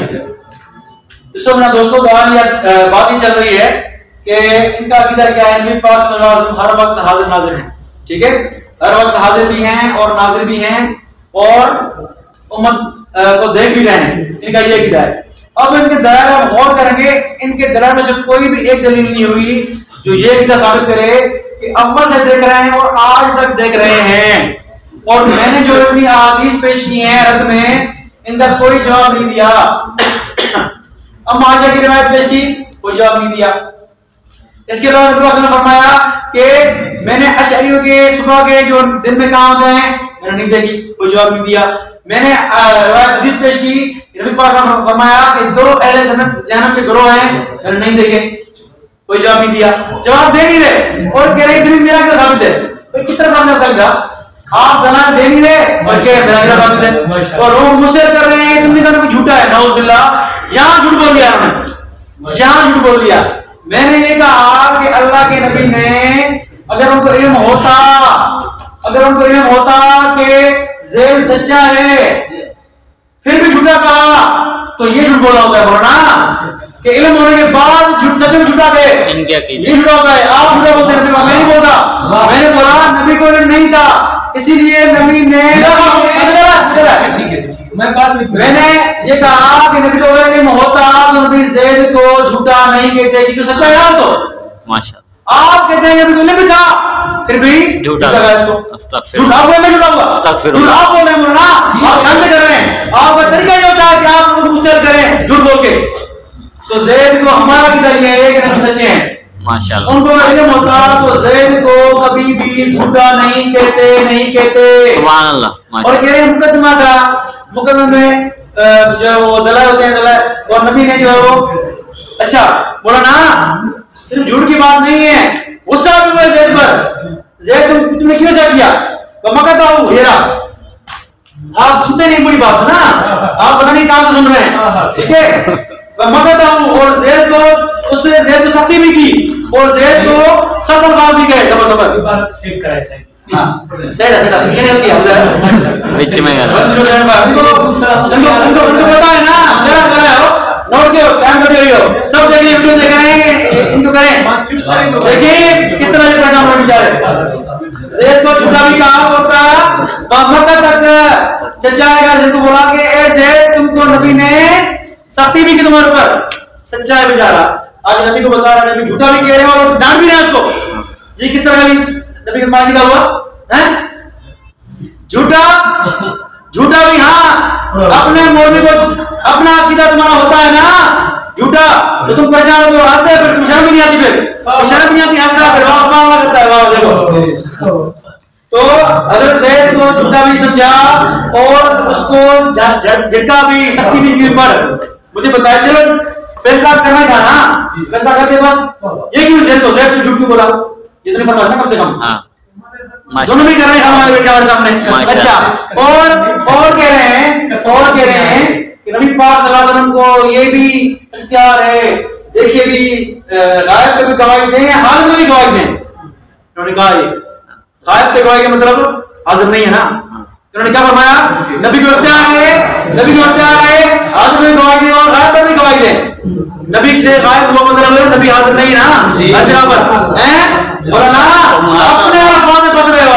B: اس میں دوستوں بات ہی چل رہی ہے کہ ان کا عقیدہ کیا ہے نبی پاک صلی اللہ علیہ وسلم ہر وقت حاضر ناظر ہیں. ٹھیک ہے ہر وقت حاضر بھی ہیں اور ناظر بھی ہیں اور امت کو دیکھ بھی رہے ہیں. ان کا یہ عقیدہ ہے. اب ان کے دلائل ہم غور کریں گے. ان کے دلائل میں سے کوئی بھی ایک دلیل نہیں ہوئی جو یہ عقیدہ ثابت کرے کہ اول سے دیکھ رہے ہیں اور آج تک دیکھ رہے ہیں. اور میں نے جو اپنی احادیث پیش کی ہیں رد میں ان کا کوئی جواب نہیں دیا. اب معاشرہ کی روایت پیش کی کوئی جواب نہیں دیا. اس کے علاوہ نبی نے فرمایا کہ میں نے اشعریوں کے صبح کے جو دن میں کہاں ہوتے ہیں میں نے نہیں دیکھی کوئی جواب نہیں دیا. میں نے روایت حدیث پیش کی نبی پاک نے فرمایا کہ 2 اہل جہنم کے گروہ ہیں میں نے نہیں دیکھے کوئی جواب نہیں دیا. جواب دے نہیں رہے اور کہہ رہے دلیل میرا کیا ثابت ہے. کس طرح سامنے کر گا آپ دلائل دے نہیں رہے بلکہ میرا کیا ثابت ہے اور لوگ مشترک کر رہے ہیں تم نے کہا کہ جھوٹا ہے. نعوذ باللہ یہاں جھوٹ بول دیا انہوں نے یہاں جھوٹ بول دیا. میں نے یہ کہا کہ اللہ کے نبی نے اگر ان کو علم ہوتا کہ زید سچا ہے پھر بھی جھوٹا کہا تو یہ جھوٹ بولا ہوتا ہے. بولنا کہ علم ہونے کے بعد سچ میں جھوٹا گئے یہ جھوٹا ہوتا ہے. آپ جھوٹا بولتے ہیں نبی میں نہیں بولتا. میں نے بولا نبی کو علم نہیں تھا اسی لیے نبی نے میں نے یہ کہا کہ نبی کو علم ہوتا تو نبی زید کو جھوٹا نہیں کہتے کیونکہ سچا ہے تو ماشاءاللہ. آپ کہتے ہیں نبی کو علم بھی تھا پھر بھی جھوٹا کہا اس کو. جھوٹا بولے میں جھوٹا ہوا آپ بول رہے ہیں مولانا آپ غلط کر رہے ہیں. آپ کا طریقہ یہ ہوتا ہے کہ آپ لوگ مشترک کریں جھوٹ بول کے تو زید کو ہمارا عقیدہ یہ ہے کہ نبی سچے ہیں
C: ماشاءاللہ.
B: ان کو علم ہوتا تو زید کو کبھی بھی جھوٹا نہیں کہتے.
C: سبحان اللہ.
B: اور کہہ رہے مقدمہ تھا, مقدمے میں جو وہ دلائل ہوتے ہیں دلائل, اور نبی نے جو ہے وہ اچھا بولا نا صرف جھوٹ کی بات نہیں ہے, غصہ بھی ہوا زید پر. زید تم نے کیوں ایسا کیا؟ تو میں کہتا ہوں یہ رہا, آپ سنتے نہیں پوری بات نا, آپ پتہ نہیں کہاں سے سن رہے ہیں, ٹھیک ہے. میں کہتا ہوں اور زید کو اس سے زید کو سختی بھی کی اور زید کو سخت الفاظ بھی کہے. صبر
D: سیٹ کرائے
B: ہاں سیٹ ہے بیٹا, یہ نہیں ہوتی ہے
C: وچ میں
B: ان کو پتا ہے نا, ذرا ذرا نوٹ کیو ٹائم کٹی ہوئی ہو, سب دیکھ لیے ویڈیو دیکھ رہے ہیں, ان کو کریں دیکھیں کس طرح پریشان ہوئے بیچارے. زید کو جھوٹا بھی کہا ہوتا مکہ تک چچا آئے گا زید کو بولا کہ اے زید تم کو نبی نے سختی بھی کی تمہارے پر, سچا ہے بیچارہ. آج نبی کو بتا رہا ہے, نبی جھوٹا بھی کہہ رہے ہیں اور ڈانٹ بھی رہے ہیں اس کو. یہ کس طرح نبی کا ماضی کا ہوا ہے جھوٹا بھی. ہاں اپنے مولوی کو اپنا عقیدہ تمہارا ہوتا ہے نا جھوٹا تو تم پریشان ہو, ہنستے پھر تم شرم بھی نہیں آتی, پھر شرم نہیں آتی, ہنستا پھر واہ مانگنا کرتا ہے. واہ دیکھو تو اگر زید کو جھوٹا بھی سمجھا اور اس کو جھٹکا بھی سختی بھی کی پر, مجھے بتایا چلو فیصلہ کرنا تھا نا, فیصلہ کرتے بس یہ کیوں زید کو جھوٹ کیوں بولا, یہ تو نہیں فرمایا نا کم سے کم. دونوں بھی کر رہے ہیں ہمارے بیٹے ہمارے سامنے. اچھا اور کہہ رہے ہیں کہ نبی پاک صلی اللہ علیہ وسلم کو یہ بھی اختیار ہے, دیکھیے بھی غائب پہ بھی گواہی دیں, حاضر میں بھی گواہی دیں. انہوں نے کہا یہ غائب پہ گواہی کا مطلب حاضر نہیں ہے نا. انہوں نے کیا فرمایا, نبی کو اختیار ہے حاضر میں گواہی دیں اور غائب پر بھی گواہی دیں. نبی سے غائب ہوا مطلب نبی حاضر نہیں ہے نا ہر جگہ پر ہیں. بولا نا اپنے الفاظ میں پھنس رہے ہو,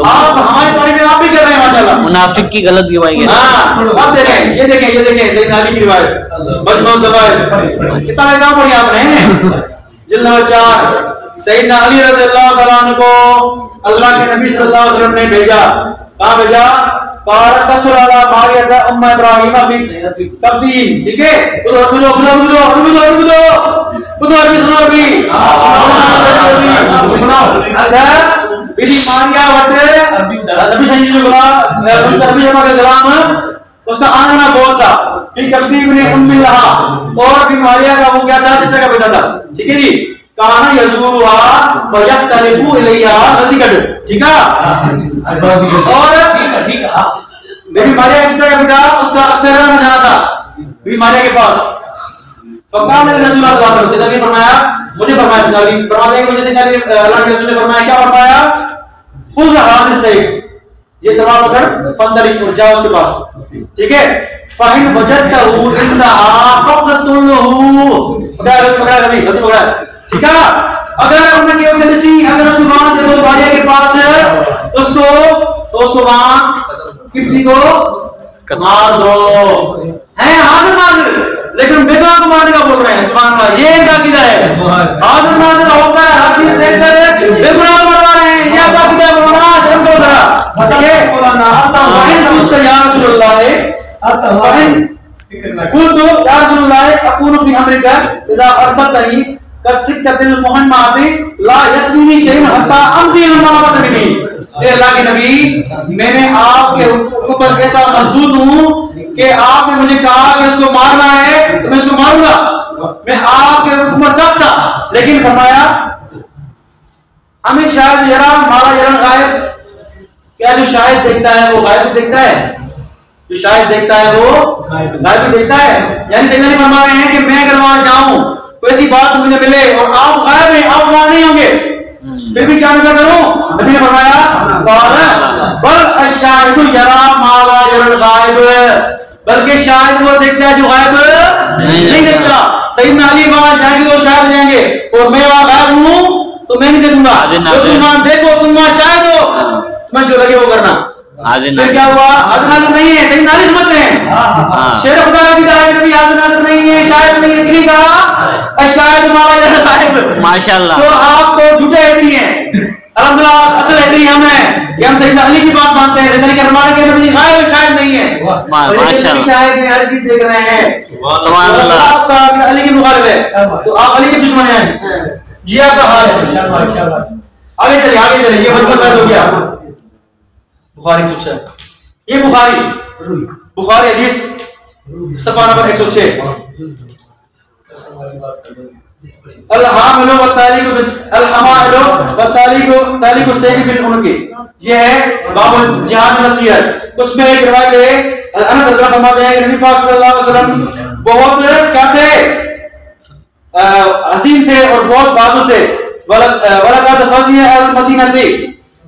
B: آپ ہماری تعریف میں آپ بھی کر رہے ہیں ماشاءاللہ.
C: منافق کی غلط گواہی.
B: ہاں اب دیکھیں یہ دیکھیں سیدنا علی کی روایت مجموع الزوائد کتاب کہاں پڑھی آپ نے, جلد نمبر 4. سیدنا علی رضی اللہ تعالیٰ عنہ کو اللہ کے نبی صلی اللہ علیہ وسلم نے بھیجا. کہاں بھیجا؟ کسر علی ماریت ام ابراہیم فی تبدیل. ٹھیک ہے, بی ماریا وٹ نبی صلی اللہ علیہ وسلم اس کا آنا بہت تھا. پھر تبدیل نے ام لہا, اور بی ماریا کا وہ کیا تھا, چچا کا بیٹا تھا. ٹھیک ہے جی, کانا یزورها فیختلف الیہا نتیکٹ. ٹھیک ہے, اور بیبی ماریا کا چچا کا بیٹا اس کا اکثر میں جانا تھا بیبی ماریا کے پاس. فقال رسول اللہ صلی اللہ علیہ وسلم نے فرمایا, مجھے فرمایا سیدنا علی فرماتے ہیں کہ مجھے سیدنا علی اللہ کے رسول نے فرمایا, کیا فرمایا, خذ هذا السيف, یہ تلوار پکڑ, فانطلق اور جا اس کے پاس. ٹھیک ہے, فإن وجدته عندها فقتله, پکڑا نہیں سچ پکڑا. ٹھیک ہے, اگر انہوں نے کیا جلسی اگر اس کو وہاں دے دو ماریا کے پاس اس کو وہاں کسی کو مار دو. ہے حاضر لیکن بیگم کو مارنے کا بول رہے ہیں. سبحان اللہ, یہ ایک عقیدہ ہے. حاضر ناظر ہو کر ہر چیز دیکھ کر بیگم کو مروا رہے ہیں, یہ آپ کا عقیدہ ہے. مولانا شرم کرو ذرا. ٹھیک ہے, وَإِن قُلْتَ يَا رسول اللَّهِ قُلْتُ يَا رسول اللَّهِ أَكُونُ فِي أَمْرِكَ إِذَا أَرْسَلْتَنِي كَالسِّكَّةِ الْمُحَمَّةِ لَا يَسْمِنِي شَيْءٌ حَتَّى أَمْضِيَ مَا أَمَرْتَنِي بِهِ. اے اللہ کے نبی, میں نے آپ کے حکم پر ایسا مضبوط ہوں کہ آپ نے مجھے کہا کہ اس کو مارنا ہے تو میں اس کو ماروں گا. میں آپ کے حکم پر سخت تھا, لیکن فرمایا ہمیں شاید یرا مارا یرا غائب, کیا جو شاید دیکھتا ہے وہ غائب بھی دیکھتا ہے, جو شاید دیکھتا ہے وہ غائب بھی دیکھتا ہے. یعنی سیدنا علی فرما رہے ہیں کہ میں اگر وہاں جاؤں کوئی ایسی بات مجھے ملے اور آپ غائب ہیں, آپ وہاں نہیں ہوں گے, پھر بھی کیا نہ کروں. نبی نے فرمایا بل الشاہد یرا ما لا یرا الغائب, بلکہ شاہد وہ دیکھتا ہے جو غائب نہیں دیکھتا. سیدنا علی وہاں جائیں گے وہ شاہد لیں گے اور میں وہاں غائب ہوں تو میں نہیں دیکھوں گا. تم وہاں دیکھو, تم وہاں شاہد ہو, تمہیں جو لگے وہ کرنا. پھر کیا ہوا, حاضر ناظر نہیں ہے. سیدنا علی سمجھتے ہیں شیر خدا کا دیدہ ہے, نبی حاضر ناظر نہیں ہے, شاہد نہیں ہے, اس لیے کہا الشاہد ما لا یرا الغائب.
C: ماشاءاللہ.
B: تو آپ تو جھوٹے ادری ہیں, الحمدللہ اصل اتنی ہم ہیں کہ ہم سیدنا علی کی بات مانتے ہیں. سیدنا علی کا زمانے کے اندر بھی غائب شاید نہیں ہے, شاید ہر چیز دیکھ رہے ہیں.
C: سبحان اللہ.
B: آپ کا عقیدہ علی کی مخالف ہے تو آپ علی کے دشمن ہیں. یہ آپ کا حال ہے. آگے چلیے آگے چلیے. یہ بالکل غلط ہو گیا. بخاری سچا ہے. یہ بخاری حدیث صفحہ نمبر 106. الحامل والتالیق السیف بالعنق, یہ ہے باب الجہاد والسیرت. اس میں ایک روایت ہے, انس حضرت فرماتے ہیں کہ نبی پاک صلی اللہ علیہ وسلم بہت کیا تھے, حسین تھے اور بہت بہادر تھے. ولقد فزع المدینہ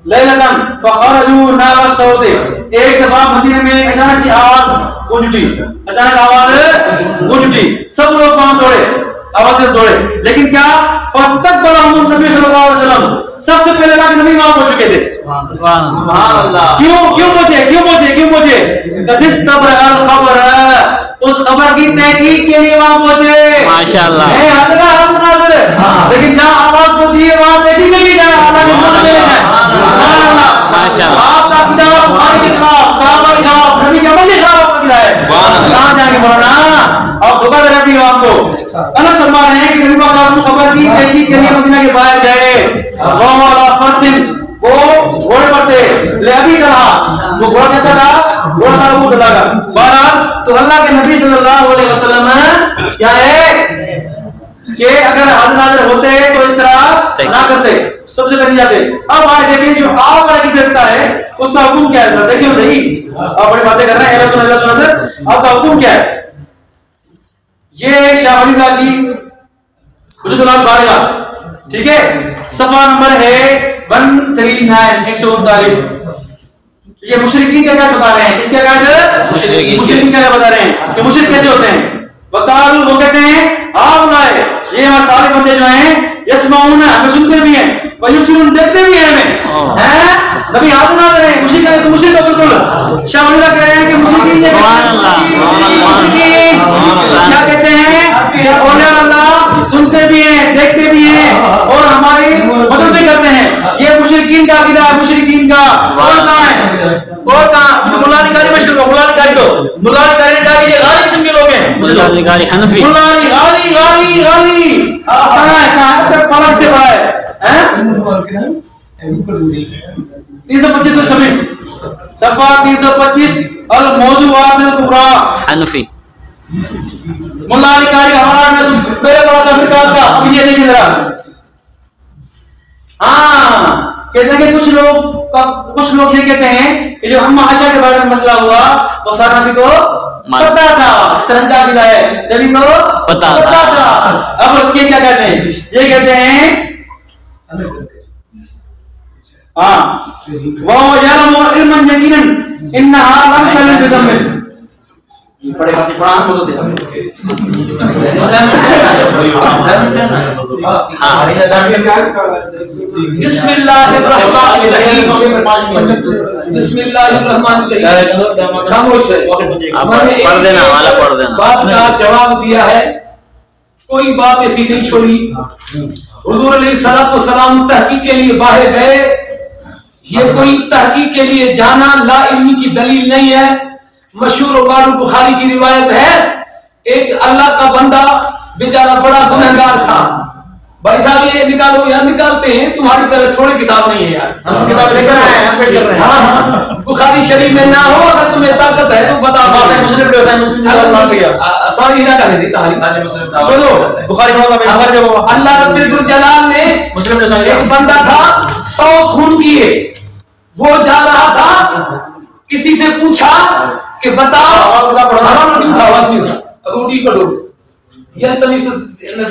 B: لیلۃ فخرجوا ناب الصوت. ایک دفعہ مدینے میں ایک اچانک سی آواز گونج اٹھی, اچانک آواز گونج اٹھی, سب لوگ وہاں دوڑے, آواز سے دوڑے. لیکن کیا فاستقبلهم النبی صلی اللہ علیہ وسلم, سب سے پہلے لا کے نبی وہاں پہنچ چکے تھے. سبحان اللہ. کیوں پہنچے؟ قد استبرأ الخبر, اس خبر کی تحقیق کے لیے وہاں پہنچے.
C: ماشاءاللہ.
B: لیکن جہاں آواز پہنچی ہے وہاں تحقیق کے لیے جانا. آپ کا کتاب بخاری کے خلاف, صحابہ کے خلاف, نبی کے عمل کے خلاف آپ کا کتاب ہے. کہاں جائیں گے مولانا؟ آپ دھوکہ دے رہے ہیں آپ کو. انس فرما رہے ہیں کہ نبی پاک صلی اللہ علیہ وسلم خبر کی تحقیق کے لیے مدینہ کے باہر گئے. وہ گھوڑے پر تھے. لے ابھی طرح وہ گھوڑا کیسا تھا؟ گھوڑا تھا ابو طلحہ کا. بہرحال تو اللہ کے نبی صلی اللہ علیہ وسلم کیا ہے کہ اگر حاضر ہوتے تو اس طرح نہ کرتے, سب سے پہلے جاتے. اب آئے دیکھیں جو آپ پر کی دیکھتا ہے اس کا حکم کیا ہے. دیکھیں صحیح, آپ بڑی باتیں کر رہے ہیں. اللہ سنت, آپ کا حکم کیا ہے؟ یہ شاہ ولی اللہ کی حجت البالغہ, ٹھیک ہے, صفحہ نمبر ہے 139 139. یہ مشرکین کا کیا بتا رہے ہیں؟ اس کے قائد مشرکین کا کیا بتا رہے ہیں کہ مشرک کیسے ہوتے ہیں؟ وقالوا, وہ کہتے ہیں آپ لائے, یہ ہمارے سارے بندے جو ہیں یسمعون, ہمیں سنتے بھی ہیں, ویبصرون, دیکھتے بھی ہیں ہمیں, ہیں نبی حاضر ناظر ہیں. مشرک بالکل شاہ ولی اللہ کہہ رہے ہیں کہ مشرکین کیا کہتے ہیں کہ اولیاء اللہ سنتے بھی ہیں, دیکھتے بھی ہیں اور ہماری مدد بھی کرتے ہیں. یہ مشرکین کا عقیدہ ہے. مشرکین کا اور کہاں ہے؟ اور کہاں؟ ملا نکاری مشکل کو, ملا نکاری دو, ملا نکاری نے کہا کہ یہ غالی قسم کے لوگ ہیں. ملا نکاری حنفی, ملا غالی غالی غالی کہاں ہے؟ کہاں تک پلک سے پڑا ہے. 325 صفحہ 325 الموضوعات الکبریٰ
C: حنفی.
B: ملا علی قاری ہمارا پہلے پڑھا تھا فرقات کا. اب یہ دیکھیں ذرا, ہاں کہتے ہیں کہ کچھ لوگ یہ کہتے ہیں کہ جو اما عائشہ کے بارے میں مسئلہ ہوا وہ سارا نبی کو پتا تھا. اس طرح کا عقیدہ ہے, نبی کو پتا تھا. اب یہ کیا کہتے ہیں؟ یہ کہتے ہیں ہاں وہ یعلم علما یقینا انها لم تلد بذنب. پڑھے پاس قرآن کو دے بسم اللہ الرحمن الرحیم. بسم اللہ الرحمن الرحیم. خاموش ہے,
C: پڑھ دینا والا پڑھ دینا.
A: بات کا جواب دیا ہے, کوئی بات ایسی نہیں چھوڑی. حضور علیہ الصلوۃ والسلام تحقیق کے لیے باہر گئے. یہ کوئی تحقیق کے لیے جانا لا علمی کی دلیل نہیں ہے. مشہور و معروف بخاری کی روایت ہے, ایک اللہ کا بندہ بیچارہ بڑا گنہگار تھا. بھائی صاحب یہ نکالو, یار نکالتے ہیں, تمہاری طرح چھوڑے کتاب نہیں ہے یار, ہم کتاب لے کر آئے ہیں, ہم پیش کر رہے ہیں. ہاں بخاری شریف میں نہ ہو, اگر تمہیں طاقت ہے تو بتا. مسلم لے, مسلم آسانی نہ کرے دیتا ہے. سنو
B: بخاری
A: اللہ رب الجلال نے ایک بندہ تھا 100 خون کیے, وہ جا رہا تھا, کسی سے پوچھا کہ بتاؤ, آواز نہیں اٹھا, روٹی کٹو. یہ تمیز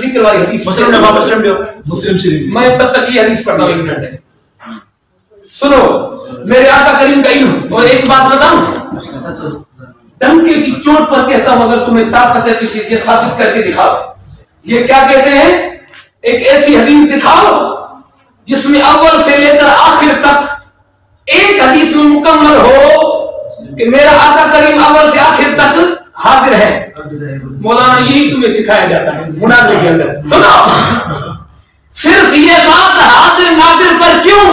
A: ذکر والی حدیث مسلم شریف. میں تب تک یہ حدیث پڑھتا ہوں, 1 منٹ ہے. سنو میرے آقا کریم کا علم. اور ایک بات بتاؤں, ڈنکے کی چوٹ پر کہتا ہوں, اگر تمہیں طاقت ہے تو یہ ثابت کر کے دکھاؤ. یہ کیا کہتے ہیں, ایک ایسی حدیث دکھاؤ جس میں اول سے لے کر آخر تک ایک حدیث میں مکمل ہو کہ میرا آقا کریم اول سے آخر تک حاضر ہے. مولانا یہی تمہیں سکھایا جاتا ہے مناظرے کے اندر. صرف یہ بات حاضر ناظر پر کیوں؟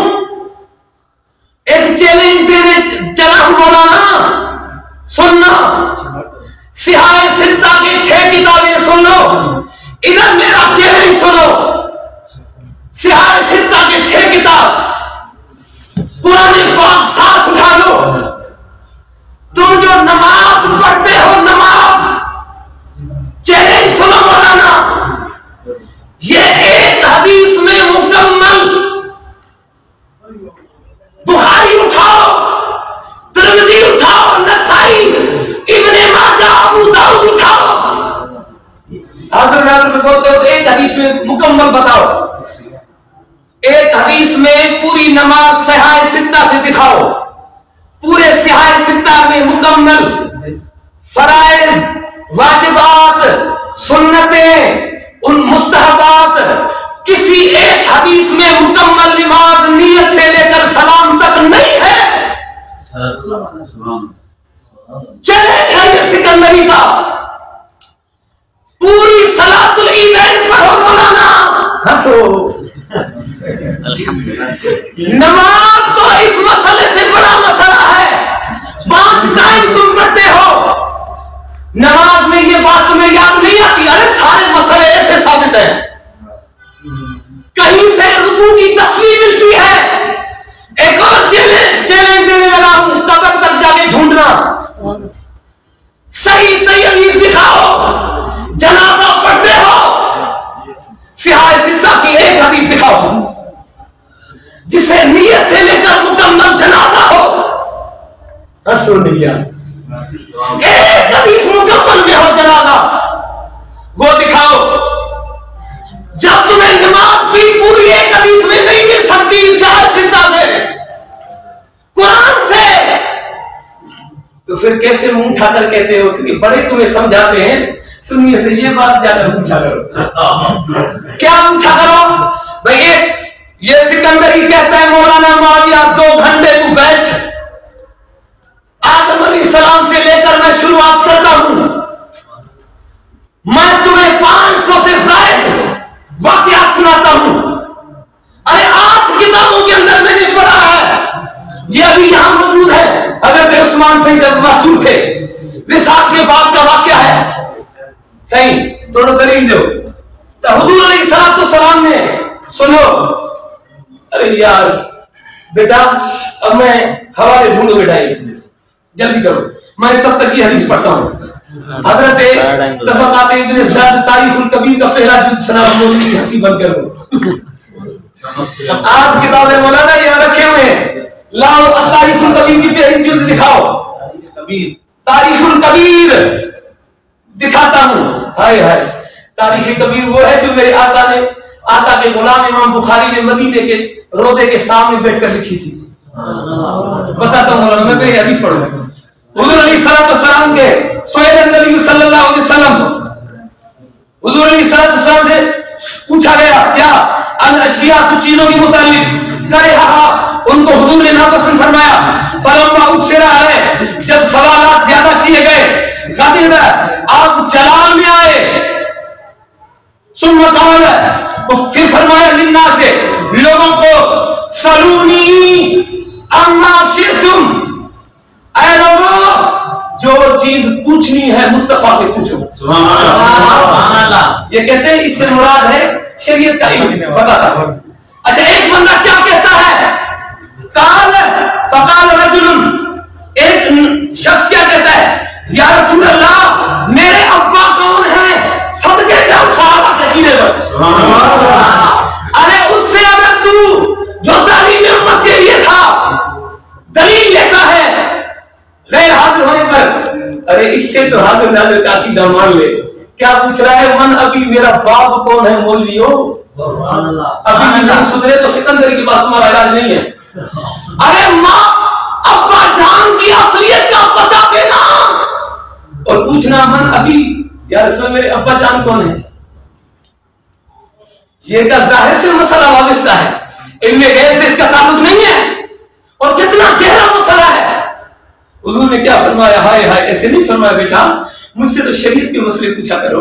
A: ایک چیلنج دینے چلا ہوں مولانا، سننا، سیاہ ستہ کی 6 کتابیں سن لو، ادھر میرا چیلنج سنو، سیاہ ستہ کی 6 کتاب، قرآن پاک ساتھ اٹھا لو، تم جو نماز پڑھتے ہو نماز، چیلنج سنو مولانا، یہ ایک حدیث میں مکمل بخاری اٹھاؤ، ترمذی اٹھاؤ، نسائی، ابن ماجہ، ابو داؤد اٹھاؤ، حضرت ناظر بولتے ہو ایک حدیث میں مکمل بتاؤ، ایک حدیث میں پوری نماز صحاح ستہ سے دکھاؤ، پورے صحاح ستہ میں مکمل فرائض، واجبات، سنتیں، ان مستحبات، کسی ایک حدیث میں مکمل نماز نیت سے لے کر سلام تک نہیں ہے۔ چیلنج ہے یہ سکندری کا، پوری صلاۃ العیدین پڑھو مولانا، ہنسو، نماز تو اس مسئلے سے بڑا مسئلہ ہے، 5 ٹائم تم پڑھتے ہو، نماز میں یہ بات تمہیں یاد نہیں آتی، ارے سارے مسئلے ایسے ثابت ہیں، کہیں سے رکوع کی تصویر ملتی ہے، ایک اور چیلنج دینے والا ہوں، قبر تک جا کے ڈھونڈنا، صحیح حدیث دکھاؤ، جنازہ پڑھتے ہو، صحاح ستہ کی ایک حدیث دکھاؤ جسے نیت سے لے کر مکمل جنازہ ہو، ہنسو نہیں یار، ایک حدیث مکمل میں ہو جنازہ، وہ دکھاؤ۔ جب تمہیں نماز بھی پوری ایک حدیث میں نہیں مل سکتی صحاح ستہ سے، قرآن سے، تو پھر کیسے منہ اٹھا کر کہتے ہو؟ کیونکہ بڑے تمہیں سمجھاتے ہیں، سنیے سے یہ بات جا کر پوچھا کرو، کیا پوچھا کرو بھئی؟ یہ سکندری کہتا ہے مولانا معاویہ 2 گھنٹے تو بیٹھ، آدم علیہ السلام سے لے کر میں شروعات کرتا ہوں، میں تمہیں 500 سے زائد واقعات سناتا ہوں، ارے 8 کتابوں کے اندر میں نے پڑھا ہے، یہ ابھی یہاں موجود ہے، حضرت عثمان سے جب مسعود تھے، وصال کے بعد کا واقعہ ہے، صحیح تھوڑا دلیل دو، تو حضور علیہ السلام نے، سنو، ارے یار بیٹا اب میں حوالے ڈھونڈو بیٹا، جلدی کرو، میں تب تک یہ حدیث پڑھتا ہوں، حضرت طبقات ابن سعد تاریخ الکبیر کا پہلا جلد سنا مولانا کی ہنسی بند کر دو، آج کتابیں مولانا یہاں رکھے ہوئے ہیں، لاؤ تاریخ الکبیر کی پہلی جلد دکھاؤ، تاریخ الکبیر دکھاتا ہوں، ہائے ہائے، تاریخ کبیر وہ ہے جو میرے آقا کے غلام امام بخاری نے مدینے کے روضے کے سامنے بیٹھ کر لکھی تھی، بتاتا ہوں مولانا، میں پہلے حدیث پڑھوں، حضور علیہ السلام کے سئل النبی صلی اللہ علیہ وسلم، حضور علیہ السلام سے پوچھا گیا کیا الاشیاء، کچھ چیزوں کے متعلق، کرہا، ان کو حضور نے ناپسند فرمایا، فلما اکثر ہے، جب سوالات زیادہ کیے گئے، غضب آپ جلال میں آئے، ثم قال، پھر فرمایا للناس، لوگوں کو، سلونی اما شئتم، اے لوگوں جو چیز پوچھنی ہے مصطفیٰ سے پوچھو، سبحان اللہ، یہ کہتے ہیں اس سے مراد ہے شریعت کا علم، بتاتا ہوں۔ اچھا ایک بندہ کیا کہتا ہے، قال فقال رجل، ایک شخص کیا کہتا ہے، یا رسول اللہ میرے ابا کون ہیں، صدقے جاؤ صحابہ کے قیدے پر، ارے اس سے اگر تو جو تعلیم امت کے لیے تھا دلیل لیتا ہے غیر حاضر ہونے پر، ارے اس سے تو حاضر ناظر کا عقیدہ مان لے، کیا پوچھ رہا ہے، من ابھی میرا باپ کون ہے، مولیو، ابھی بھی نہیں سدھرے تو سکندری کے پاس تمہارا علاج نہیں ہے، ارے ماں ابا جان کی اصلیت کا پتہ دینا اور پوچھنا من ابھی، یا رسول میرے ابا جان کون ہے، یہ کا ظاہر سے مسئلہ وابستہ ہے، علم غیب سے اس کا تعلق نہیں ہے، اور کتنا گہرا مسئلہ ہے۔ حضور نے کیا فرمایا، ہائے ہائے ایسے نہیں فرمایا بیٹا، مجھ سے تو شریعت کے مسئلے پوچھا کرو،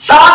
A: 7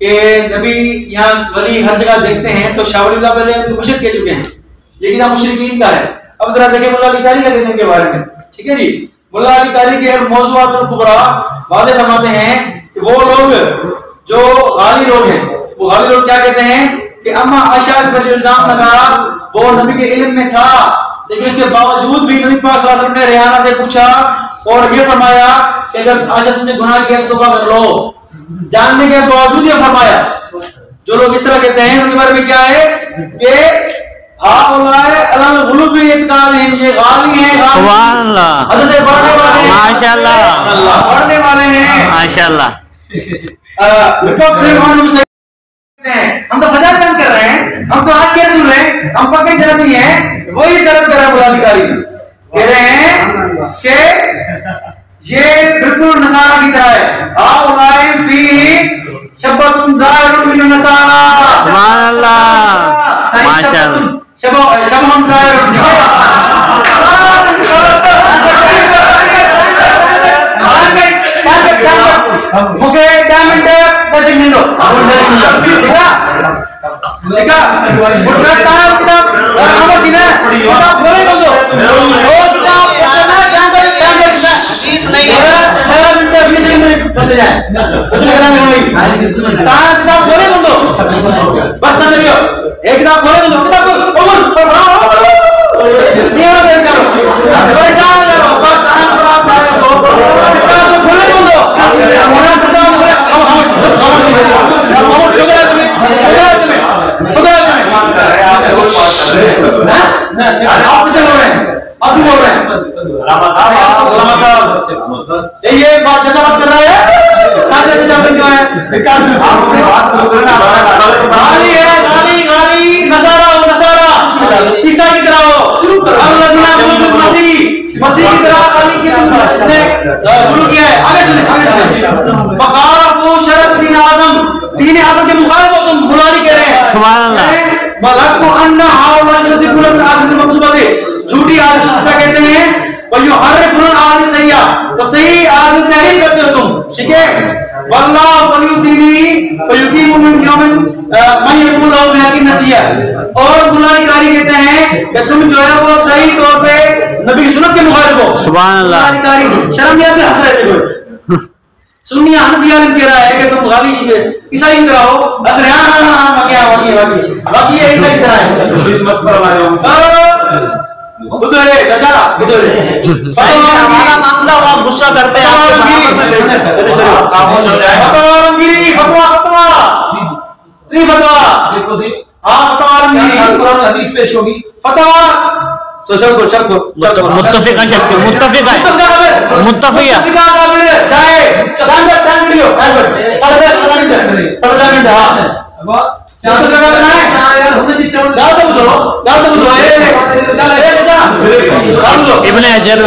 B: کہ نبی یہاں ولی ہر جگہ دیکھتے ہیں تو شاہ ولی اللہ پہلے مشرک کہہ چکے ہیں، یہ کتاب مشرکین کا ہے. اب ذرا دیکھیں ملا علی قاری کیا کہتے ہیں ان کے بارے میں. ٹھیک ہے جی، ملا علی قاری کے موضوعات الکبریٰ واضح فرماتے ہیں کہ وہ لوگ جو غالی لوگ ہیں، وہ غالی لوگ کیا کہتے ہیں کہ اما عائشہ پر جو الزام لگا وہ نبی کے علم میں تھا، لیکن اس کے باوجود بھی نبی پاک صلی اللہ علیہ وسلم نے ریحانہ سے پوچھا اور یہ فرمایا کہ اگر عائشہ تم نے گناہ کیا تو توبہ کر لو. جاننے کے باوجود یہ فرمایا. جو لوگ اس طرح کہتے ہیں ان کے بارے میں کیا ہے کہ یہ غالی ہیں،
C: سبحان اللہ،
B: حد سے بڑھنے والے ہیں،
C: ماشاء اللہ،
B: بڑھنے والے ہیں،
C: ماشاء اللہ.
B: ہم تو فجر بیان کر رہے ہیں، ہم تو آج کیا سن رہے ہیں، ہم پکے جنتی ہیں. وہی غلط کر رہے ہیں ملا علی قاری، کہہ رہے ہیں کہ یہ بالکل نصارہ کی طرح ہے.
C: سبحان اللہ، ماشاء اللہ. یہ بات جیسا بات کر رہا ہے عیسیٰ کی طرح ہو، مسیح کی طرح کیا ہے. آگے سنیں، بخارف شرط دین اعظم، دین اعظم کے مخالف ہو تم، بلانی کہہ رہے ہیں. سبحان اللہ.
B: جھوٹی آدمی سچا کہتے ہیں، تو صحیح آدمی تحریر کرتے ہو تم. ٹھیک ہے، واللہ ولی دینی فیقیم من یوم من یقول له بحق النصیحہ. اور ملا قاری کہتے ہیں کہ تم جو ہے وہ صحیح طور پہ نبی کی سنت کے مخالف ہو.
C: سبحان اللہ.
B: ملا قاری شرم نہیں آتی، ہنس رہے تھے. سنی حنفی عالم کہہ رہا ہے کہ تم غالی عیسائی کی طرح ہو، ہنس رہے ہاں باقی یہ عیسائی کی طرح ہے. بدھرے چچا بدھرے
C: ہمارا غصہ کرتے ہیں. متفقہ شخص ابن حجر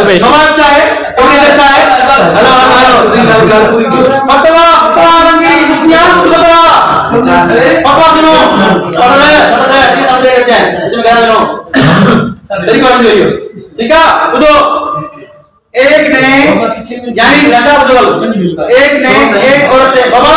B: ایک نے یعنی راجا بدول ایک نے ایک عورت سے بابا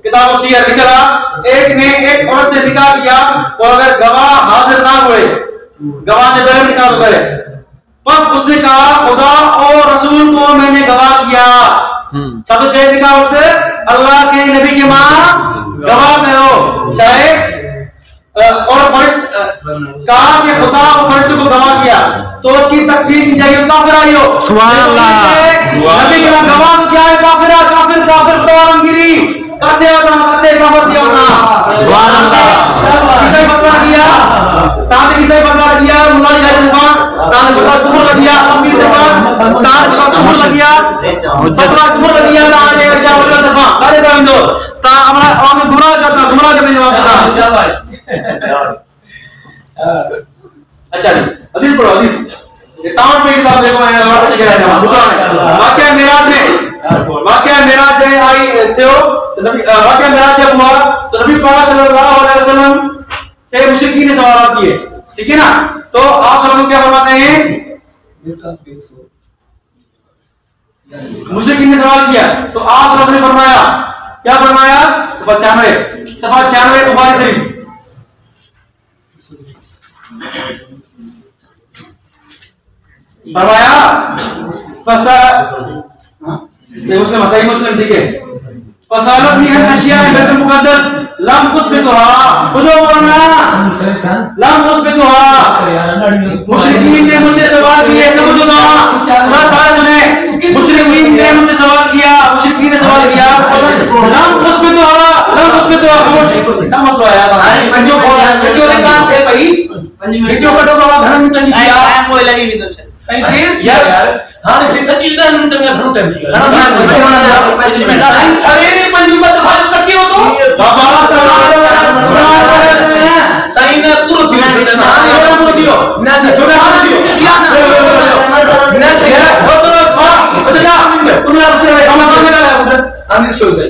B: کتاب سیر نکلا. ایک نے ایک عورت سے نکاح کیا اور اگر گواہ حاضر نہ ہوئے، گواہ نے بغیر نکاح تو کرے، بس اس نے کہا خدا اور رسول کو میں نے گواہ کیا. نکاح وقت اللہ کے نبی کی ماں گواہ میں ہو، چاہے اور کہا کہ خدا اور فرشتوں کو گواہ کیا تو اس کی تکفیر کی جائے گی کافر آئیو سبحان اللہ نبی کے گواہ تو کیا ہے کافر کافر کافر قرآنگیری کہتے ہونا کہتے کافر دیا ہونا سبحان اللہ کسے بدلا دیا تانے کسے بدلا دیا مولانی کا زبان تانے بدلا کفر لگ دیا امیر زبان تانے بدلا کفر لگ دیا فتوہ کفر لگ دیا تانے شاہ ولی دفاع کہتے تھا اندو تا ہمارا عوام گمراہ کرتا جواب کرتا شاباش اچھا جی حدیث پڑھو حدیث یہ تمام پہ کتاب دیکھو میں واقعہ معراج آئی تھے واقعہ معراج جب ہوا تو نبی پاک صلی اللہ علیہ وسلم سے مشرکین نے سوالات کیے ٹھیک ہے نا تو آپ صلی اللہ علیہ وسلم کیا فرماتے ہیں مشرکین نے سوال کیا تو آپ صلی اللہ علیہ وسلم نے فرمایا کیا فرمایا صفحہ 96 بخاری شریف فرمایا صحیح مسلم ٹھیک ہے فصالت من الاشیاء بیت المقدس لم اثبتها بولو مولانا لم اثبتها مشرکین نے مجھ سے سوال کیے سمجھو نا سارے سنیں مشرکین نے مجھ سے سوال کیا مشرکین نے سوال کیا لم اثبتها کیا مسئلہ ہے ویڈیو نے کہا تھے بھائی ویڈیو کٹو کا گھر میں تنی کیا وہ لگی بھی تو صحیح دیر یار ہاں سے سچی دا منٹ میں گھر تن تھی سارے پنج دفعہ تک ہو تو بابا صحیح نہ پورو تھی نہ پورو دیو نہ چھوڑا دیو نہ سے ہو تو بچا انہاں سے ہم ہم شو سے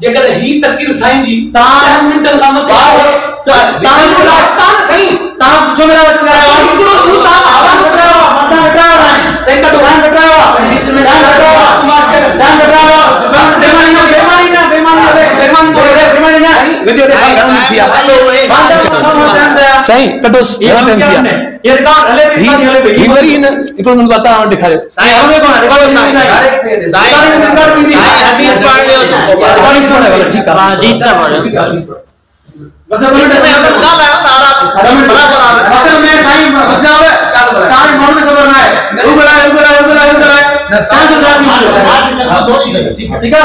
B: جے ہی تقریر سائیں جی تا منٹ کا مت تا صحیح تا جو میرا کرایا تا آواز بٹایا متا بٹایا سینٹر دکان بٹایا بیچ میں دان بٹایا ماچ کر دان بٹایا بیمانی نہ ویڈیو دیکھا گھر کیا صحیح کٹوس یہ ریکارڈ ہلے بھی ہی وری نہ ایکو من بتا دکھاؤ صحیح ہمیں کون ریکارڈ صحیح ریکارڈ بھی حدیث پڑھ لو حدیث پڑھ ٹھیک ہے حدیث کا پڑھ بس میں اندر نہ لایا تارا میں بڑا بنا بس میں صحیح مسئلہ ہے تارے مون میں صبر نہ ہے وہ بڑا ٹھیک ہے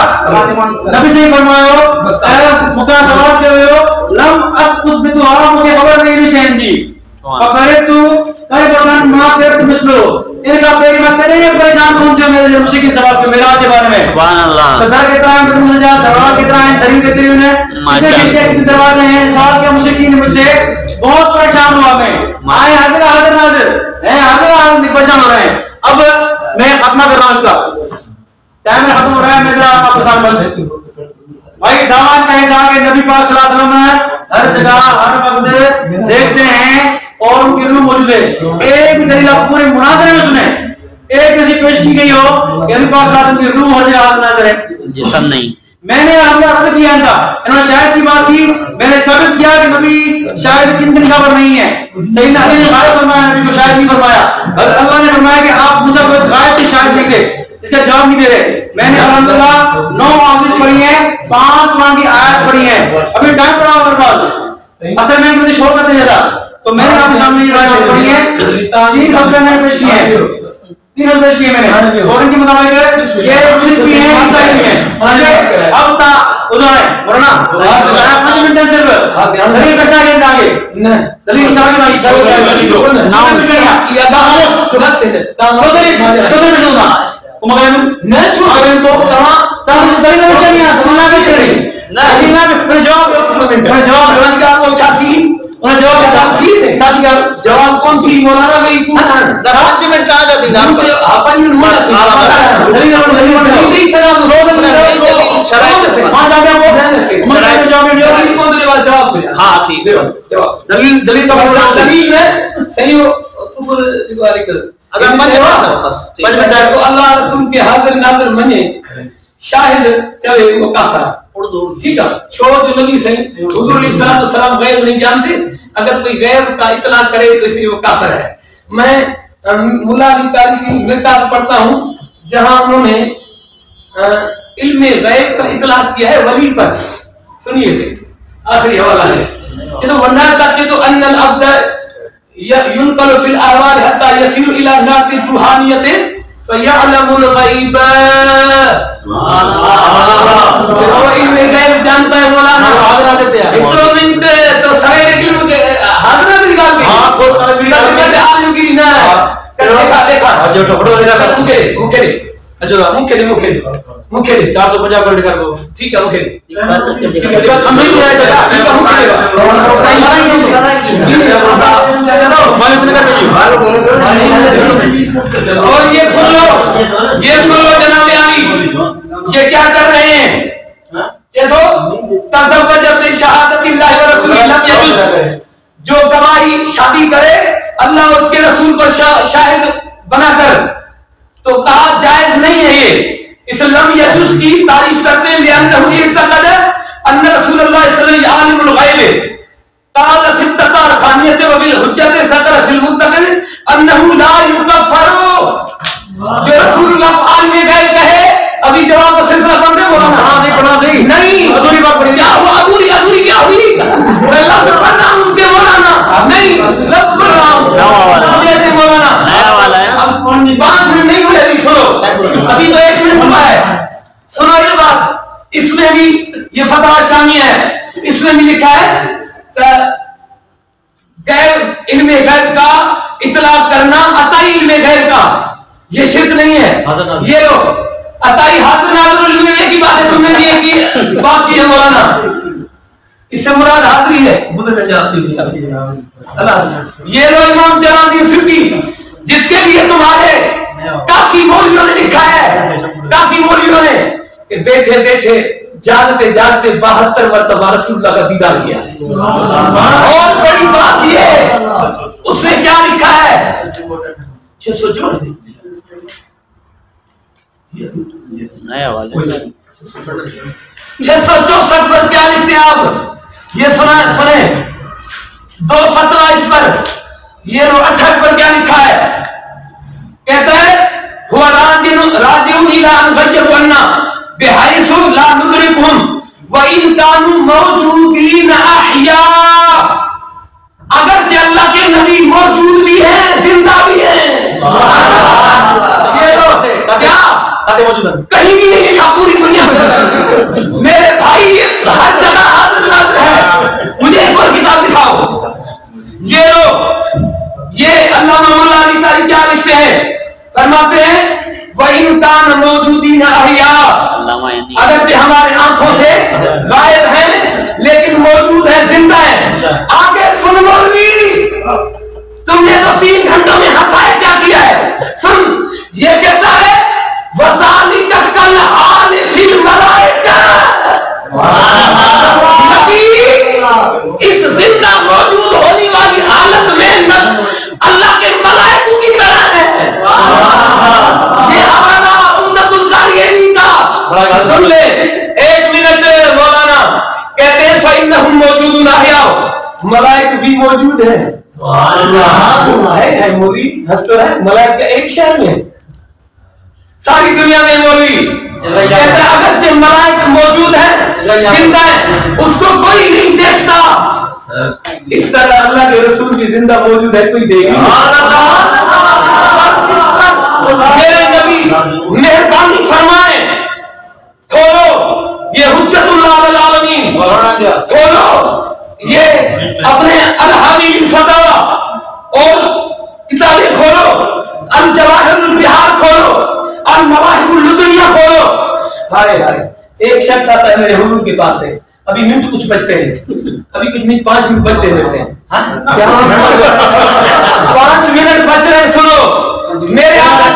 B: نبی سے فرمایا مکا سوال دے ہو لم اثبت حرام کے خبر نہیں نشین دی فقرت تو کئی بردان ما پھر مثلو ان کا پیری میں کرے پریشان پہنچے میرے مشکل سوال کے معراج کے بارے میں سبحان اللہ قدر کے طرح میں جا دروا کے طرح درین کے طرح نے کتنے دروازے ہیں سوال کے مشکین مجھ سے بہت پریشان ہوا میں آئے حاضر ناظر پریشان ہو رہے ہیں اب میں ختمہ کر رہا ہوں اس کا ٹائم ختم ہو رہا ہے میں ذرا آپ کو ساتھ بند بھائی دعوت کہیں جا کے نبی پاک صلی اللہ علیہ وسلم ہر جگہ ہر وقت دیکھتے ہیں اور ان کی روح موجود ہے ایک بھی دلیل آپ پورے مناظرے میں سنیں ایک ایسی پیش کی گئی ہو کہ نبی پاک صلی اللہ علیہ وسلم کی روح ہر جگہ حاضر ناظر ہے
D: جسم نہیں
B: میں نے حملہ رد کیا ان کا انہوں نے شاید کی بات کی میں نے ثابت کیا کہ نبی شاید کن دن خبر نہیں ہے سیدنا علی نے غائب فرمایا نبی کو شاید نہیں فرمایا اللہ نے فرمایا کہ آپ مجھے غائب کی شاید نہیں تھے اس کا جواب نہیں دے رہے میں نے الحمدللہ 9 حدیث پڑھی ہیں 5 قرآن کی آیت پڑھی ہیں ابھی ٹائم پڑا ہوا میرے پاس اصل میں مجھے شور کرتے جاتا تو میں نے آپ کے سامنے یہ روایت پڑھی ہے 3 خطبے میں پیش کیے ہیں 3 خطبے پیش کیے میں نے اور ان کے مطابق یہ مسلم بھی ہیں عیسائی بھی ہیں اب تا ادھر ہے ورنہ 5 منٹ صرف دلیل کٹا کے آگے دلیل چلا کے آگے نام یا باہر بس سے چودھری بٹھوں مگر نہ چھوڑ اگر کو تمام پہلے نہ کیا تمنا بھی کرے نہ میں جواب سنگا کو چاہتی انہیں جواب دیتا تھی سے چاہتی کا جواب کون تھی مولانا میں کون راج میں کہا جاتی تھا اپن میں مولا نہیں سلام شرائط سے ہاں جا وہ شرائط جواب نہیں کون دے والا جواب سے ہاں ٹھیک ہے جواب دلیل کا دلیل ہے صحیح کفر والے اگر من جواب تو اللہ رسول کے حاضر ناظر منے شاہد چلے وہ کافر اردو ٹھیک ہے چھوڑ جو نبی سے حضور علیہ السلام غیب نہیں جانتے اگر کوئی غیب کا اطلاع کرے تو اس لیے وہ کافر ہے میں مولا علی قاری کی مرکات پڑھتا ہوں جہاں انہوں نے علم غیب کا اطلاع کیا ہے ولی پر سنیے سے آخری حوالہ ہے
A: چلو ونعتقد ان العبد ينقل في الاحوال حتى يصير الى نعت الروحانیت فيعلم الغیب. سبحان اللہ. وہ علم غیب جانتا ہے مولانا. انٹرومنٹ تو سارے علم کے حاضر نکال کے ہاں کوئی عالم کی نہ دیکھا جو ٹھوڑو دیکھا مکھے اچھا مکھے 450 کروڑ کر دو. ٹھیک ہے مکھے ٹھیک ہے ہم نہیں آئے تھا. ٹھیک ہے مکھے چلو میں اتنے کر دوں. اور یہ سن لو جناب علی یہ کیا کر رہے ہیں. دیکھو تزوج بشہادت اللہ و رسول لم یجوز. جو گواہی شادی کرے اللہ اور اس کے رسول پر شاہد بنا کر تو کہا جائز نہیں ہے. یہ اسلام یجوز کی تعریف کرتے ہیں لأنه اعتقد ان رسول اللہ صلی اللہ علیہ وسلم عالم الغیب قال فی التارخانیت وبالحجت ذکر فی المنتقل انه لا یکفر. جو رسول اللہ عالم غیب کہے ابھی جواب کا سلسلہ پڑھ دے مولانا. نہیں ادھوری بات پڑھی. کیا ہوا ادھوری کیا ہوئی. میں لفظ پڑھ رہا ہوں ان کے مولانا نہیں لفظ پڑھ رہا ہوں مولانا. نیا والا ہے. اب 5 منٹ نہیں ہوئے ابھی. سنو ابھی تو 1 منٹ ہوا ہے. سنو یہ بات اس میں بھی یہ فتویٰ شامی ہے. اس میں بھی لکھا ہے غیب علم غیب کا اطلاق کرنا عطائی علم غیب کا یہ شرک نہیں ہے. یہ لو عطائی حاضر ناظر علم غیب کی بات ہے. تم نے بھی ایک کی بات کی ہے مولانا. اس سے مراد حاضری ہے. یہ لو امام جلال الدین سیوطی جس کے لیے تمہارے کافی مولویوں نے لکھا ہے. کافی مولویوں نے کہ بیٹھے بیٹھے جاگتے جاگتے 72 مرتبہ رسول اللہ کا دیدار کیا ہے. اور بڑی بات یہ اس نے کیا لکھا ہے 664 پر کیا لکھتے ہیں آپ. یہ سنیں 2 فتویٰ اس پر. یہ 68 پر کیا لکھا ہے. کہتا ہے ہوا راجعون الى ان غیروا عنا بحیث لا ندرکہم وان کانوا موجودین احیاء. اگرچہ اللہ کے نبی موجود بھی ہیں زندہ بھی ہیں. یہ تو کیا کہیں بھی نہیں لکھا پوری دنیا میں. میرے بھائی ہر جگہ حاضر ناظر ہے. مجھے ایک اور کتاب دکھاؤ. یہ لو یہ علامہ مولا علی تعالی کیا لکھتے ہیں. فرماتے ہیں وَإِن كَانَ مَوْجُودِينَ أَحْيَاء. اگرچہ ہمارے آنکھوں سے غائب ہیں لیکن موجود ہیں زندہ ہیں. آگے سن مولوی تم نے تو 3 گھنٹوں میں ہنسائے کیا کیا ہے. سن یہ کہتا ہے وَذَلِكَ كَالْحَالِ فِي الْمَلَائِكَةِ. نبی اس زندہ موجود ہونے والی حالت میں اللہ کے ملائکوں کی طرح ہے. یہ ہمارا امدت الزاریہ کا سن لے 1 منٹ مولانا. کہتے ہیں فَإِنَّهُمْ مَوْجُودُونَ أَحْيَاءٌ. ملائک بھی موجود ہیں. سبحان اللہ. ہے مولوی ہنس تو ہے. ملائک کا ایک شہر میں ساری دنیا میں مولوی کہتا ہے اگرچہ ملائک موجود ہیں زندہ ہیں اس کو کوئی نہیں دیکھتا. اس طرح اللہ کے رسول بھی زندہ موجود ہے کوئی دیکھ نہیں. میرے نبی مہربانی فرمائیں کھولو یہ حجت اللہ علی العالمین. کھولو یہ اپنے الحاوی الفتاوی اور کتابیں کھولو. الجواہر البحار کھولو. المواہب اللدنیہ کھولو. ہائے ہائے ایک شخص آتا ہے میرے حضور کے پاس سے. ابھی منٹ کچھ بچتے ہیں. ابھی کچھ منٹ 5 منٹ بچتے ہیں میرے سے. 5 منٹ بچ رہے. سنو میرے آقا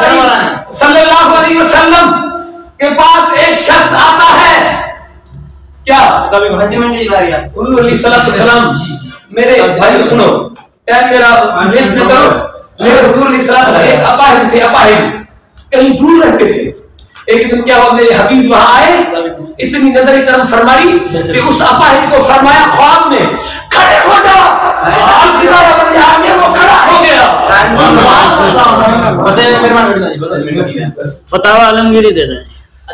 A: صلی اللہ علیہ وسلم کے پاس ایک شخص آتا ہے. کیا حضور علیہ السلام میرے بھائی سنو ٹائم میرا ویسٹ نہ کرو. میرے حضور علیہ السلام ایک اپاہج تھے. اپاہج کہیں دور رہتے تھے. ایک دن کیا ہوا میرے حبیب وہاں آئے. اتنی نظر کرم فرمائی کہ اس اپاہج کو فرمایا خواب میں کھڑے ہو جا. وہ کھڑا ہو گیا.
C: فتاوی عالمگیری دے دیں.